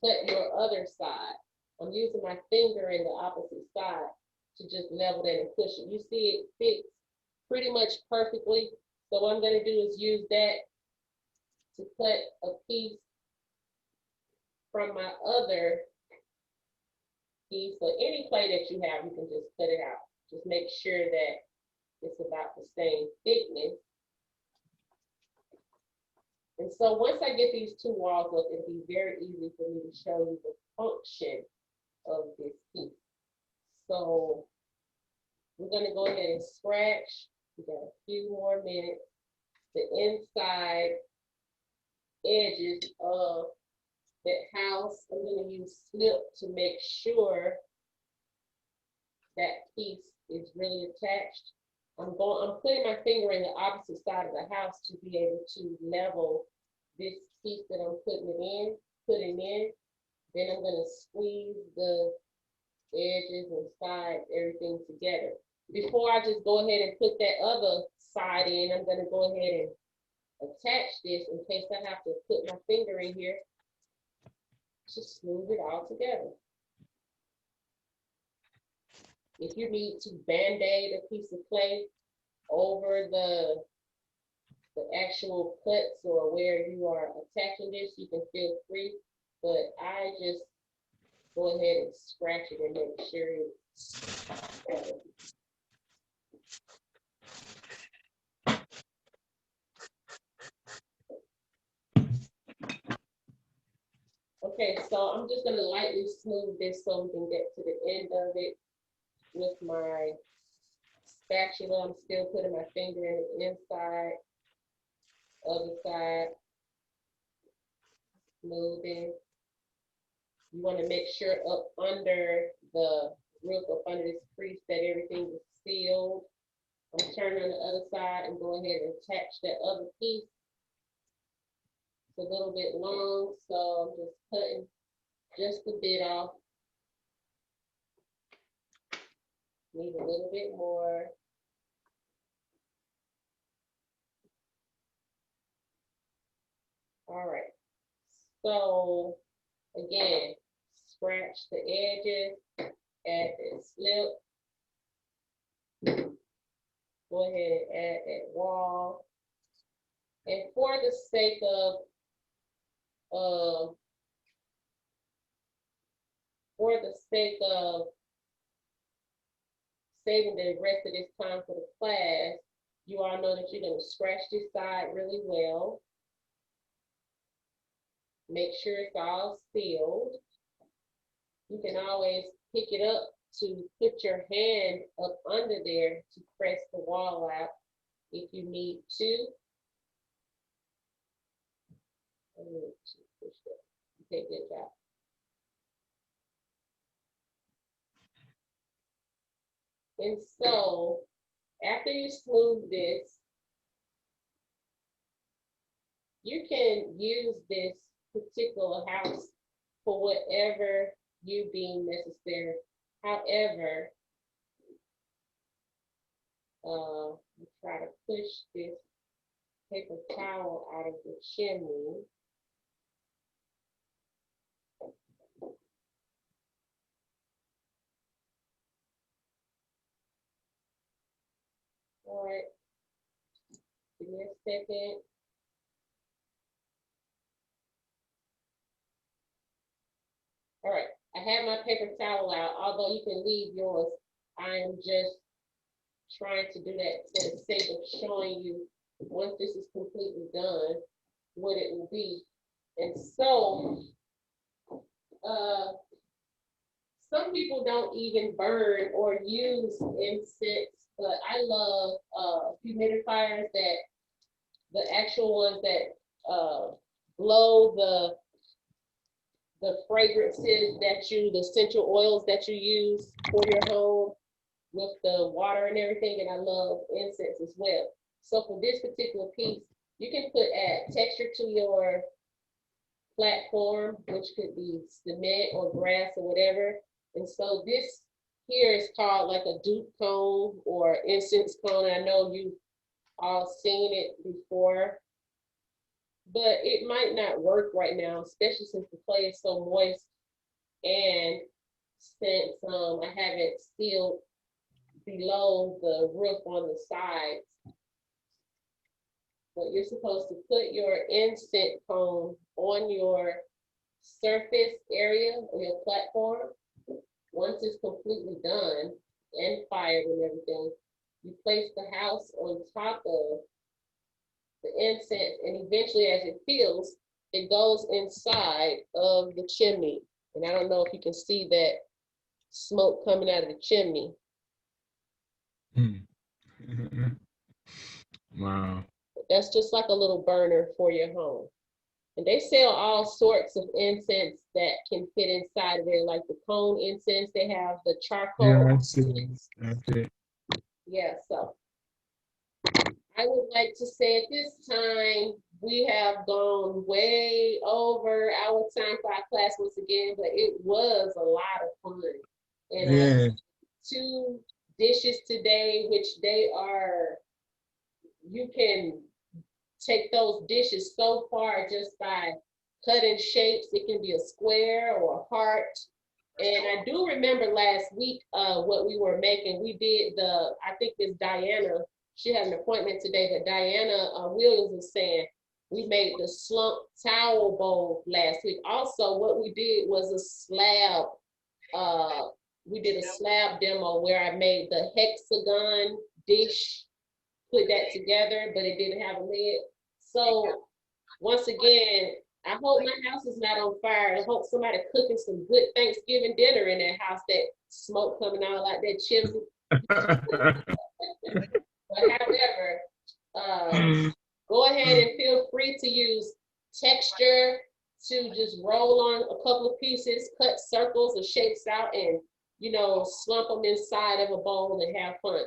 A: cut your other side. I'm using my finger in the opposite side to just level that and push it. You see it fits pretty much perfectly. So what I'm gonna do is use that to cut a piece from my other piece. So any clay that you have, you can just cut it out. Just make sure that it's about the same thickness. And so once I get these two walls up, it'll be very easy for me to show you the function of this piece. So we're gonna go ahead and scratch. We got a few more minutes. The inside edges of that house, I'm gonna use slip to make sure that piece is really attached. I'm putting my finger in the opposite side of the house to be able to level this piece that I'm putting in. Then I'm gonna squeeze the edges and sides, everything together. Before I just go ahead and put that other side in, I'm gonna go ahead and attach this in case I have to put my finger in here to smooth it all together. If you need to band-aid a piece of clay over the actual cuts or where you are attaching this, you can feel free, but I just go ahead and scratch it and make sure it's better. Okay, so I'm just gonna lightly smooth this so we can get to the end of it with my spatula. I'm still putting my finger in the inside, other side, smoothing. You want to make sure up under the roof, up under this crease, that everything is sealed. I'm turning on the other side and go ahead and attach that other piece. It's a little bit long, so I'm just cutting just a bit off. Need a little bit more. All right, so again, scratch the edges, add that slip. Go ahead and add that wall. And for the sake of saving the rest of this time for the class, you all know that you're going to scratch this side really well. Make sure it's all sealed. You can always pick it up to put your hand up under there to press the wall out if you need to. Okay, good job. And so after you smooth this, you can use this particular house for whatever you deem necessary. However, try to push this paper towel out of the chimney. All right, give me a second. All right, I have my paper towel out, although you can leave yours. I am just trying to do that for the sake of showing you once this is completely done, what it will be. And so, some people don't even burn or use incense, but I love humidifiers, that the actual ones that blow the fragrances that the essential oils that you use for your home with the water and everything. And I love incense as well. So for this particular piece, you can add texture to your platform, which could be cement or grass or whatever. And so this here is called like a dupe cone or incense cone. I know you've all seen it before. but it might not work right now, especially since the clay is so moist and since I haven't sealed below the roof on the sides. But you're supposed to put your incense cone on your surface area or your platform. Once it's completely done and fired and everything, you place the house on top of the incense, and eventually as it fills, it goes inside of the chimney. And I don't know if you can see that smoke coming out of the chimney.
F: Wow.
A: That's just like a little burner for your home. And they sell all sorts of incense that can fit inside of there, like the cone incense. They have the charcoal.
F: Yeah, that's it. That's it.
A: Yeah, so I would like to say at this time, we have gone way over our time for our class once again, but it was a lot of fun. And I
F: Yeah.
A: did 2 dishes today, which they are, you can take those dishes so far just by cutting shapes. It can be a square or a heart. And I do remember last week what we were making. We did I think Miss Diana, she had an appointment today, but Diana Williams was saying we made the slump towel bowl last week. Also, what we did was a slab. We did a slab demo where I made the hexagon dish, put that together, but it didn't have a lid. So once again, I hope my house is not on fire. I hope somebody cooking some good Thanksgiving dinner in that house, that smoke coming out like that chimney. But however, go ahead and feel free to use texture to just roll on a couple of pieces, cut circles or shapes out, and slump them inside of a bowl and have fun.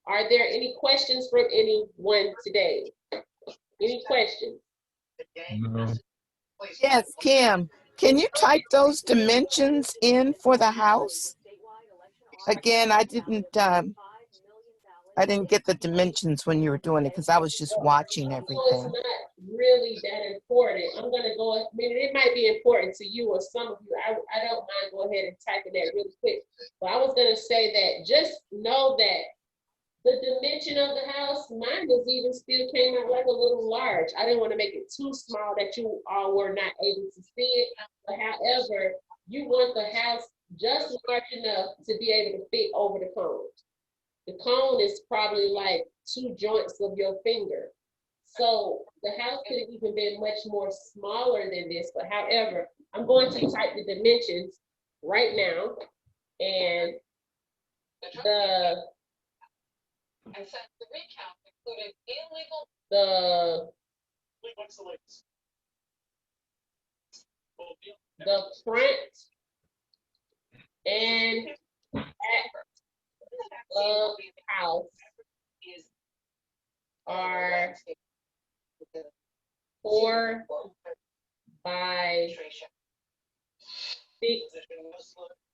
A: Are there any questions from anyone today? Any questions?
F: No.
G: Yes, Kim, can you type those dimensions in for the house? Again, I didn't get the dimensions when you were doing it because I was just watching
A: So it's
G: everything.
A: not really that important. I'm gonna go, I mean, it might be important to you or some of you. I don't mind go ahead and typing that really quick. But I was gonna say that just know that the dimension of the house, mine was even still came out like a little large. I didn't want to make it too small that you all were not able to see it. But however, you want the house just large enough to be able to fit over the cone. The cone is probably like 2 joints of your finger. So the house could have even been much more smaller than this. But however, I'm going to type the dimensions right now. And
C: I said the recount included illegal.
A: The front and back of the house are 4 by 6,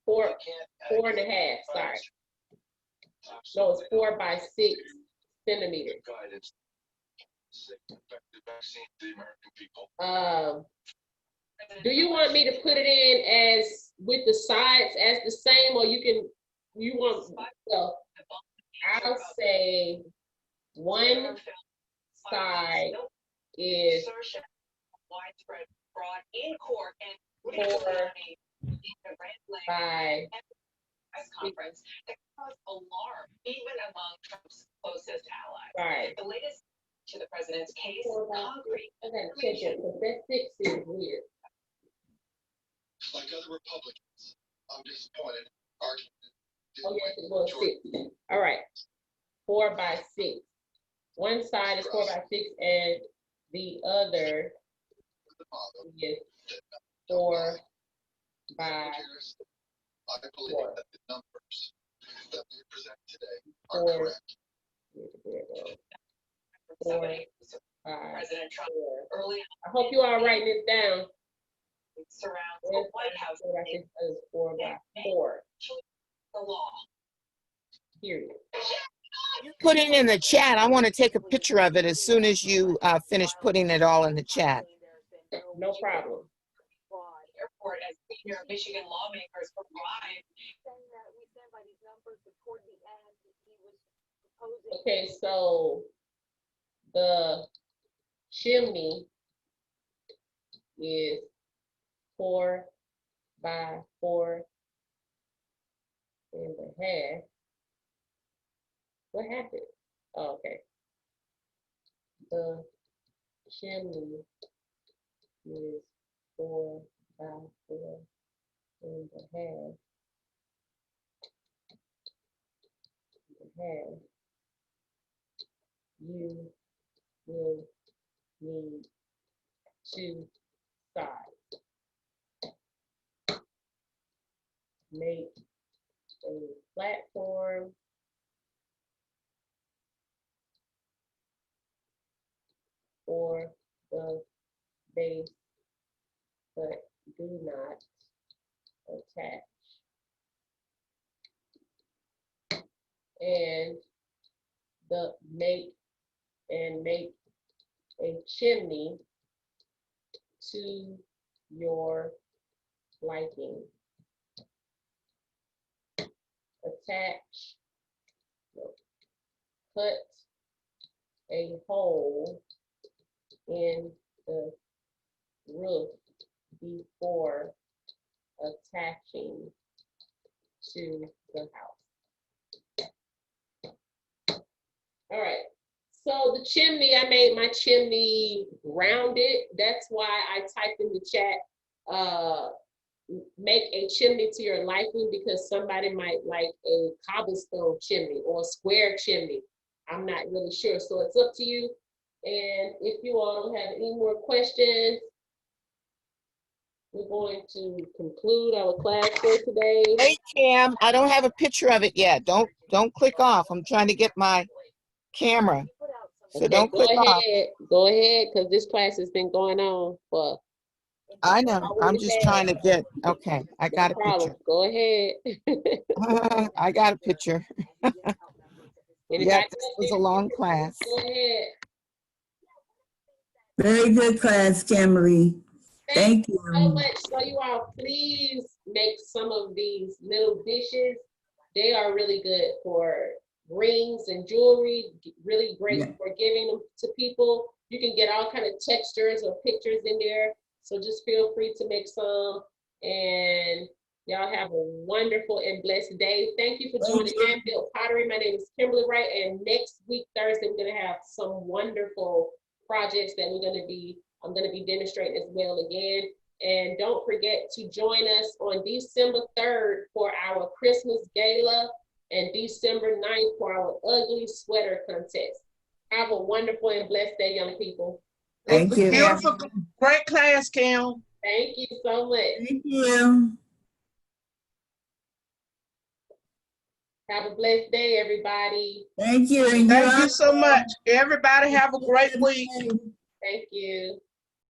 A: 4.5, sorry. No, it's 4 by 6 centimeters. Do you want me to put it in as with the sides as the same, or you want, so I'll say one side is
C: widespread fraud in court and
A: 4 by
C: press conference that caused alarm even among Trump's closest allies.
A: right.
C: The latest to the president's case,
A: 4 by 6.
C: concrete.
A: I gotta check it because that 6 is weird.
H: Like other Republicans, I'm disappointed.
A: Oh yes, it was 6. All right, 4 by 6. One side is 4 by 6, and the other is 4 by 4.
H: That the numbers that we present today are
A: 4.
H: correct.
A: 4 by
C: President Trump
A: 4.
C: early
A: I hope you are writing this down.
C: surrounds the White House.
A: 4 by 4.
C: The law.
A: Period.
G: Put it in the chat. I want to take a picture of it as soon as you finish putting it all in the chat.
A: No problem.
C: Airport as senior Michigan lawmakers provide.
A: Okay, so the chimney is 4 by 4.5. What happened? Oh, okay. The chimney is 4 by 4.5. You will need 2 sides. Make a platform for the base, but do not attach. And make a chimney to your liking. Attach, cut a hole in the roof before attaching to the house. All right, so the chimney, I made my chimney rounded. That's why I typed in the chat, make a chimney to your liking, because somebody might like a cobblestone chimney or a square chimney. I'm not really sure, so it's up to you. And if you all don't have any more questions, we're going to conclude our class for today.
G: Hey, Cam, I don't have a picture of it yet. Don't click off. I'm trying to get my camera. So
A: Okay,
G: don't click off.
A: Go ahead, because this class has been going on for
G: I know. I'm just trying to get, okay, I got a picture.
A: Go ahead.
G: I got a picture.
A: Anybody
G: Yeah,
A: else
G: this was a long class.
A: Go ahead.
I: Very good class, Kimberlie. Thank you.
A: So much. So you all please make some of these little dishes. They are really good for rings and jewelry, really great for giving them to people. You can get all kind of textures or pictures in there. So just feel free to make some, and y'all have a wonderful and blessed day. Thank you for joining Hand-Built Pottery. My name is Kimberlie Wright, and next week, Thursday, we're gonna have some wonderful projects that I'm gonna be demonstrating as well again. And don't forget to join us on December 3rd for our Christmas gala and December 9th for our ugly sweater contest. Have a wonderful and blessed day, young people.
I: Thank you.
J: Beautiful, great class, Kim.
A: Thank you so much.
I: Thank you.
A: Have a blessed day, everybody.
I: Thank you.
J: Thank you so much. Everybody have a great week.
A: Thank you.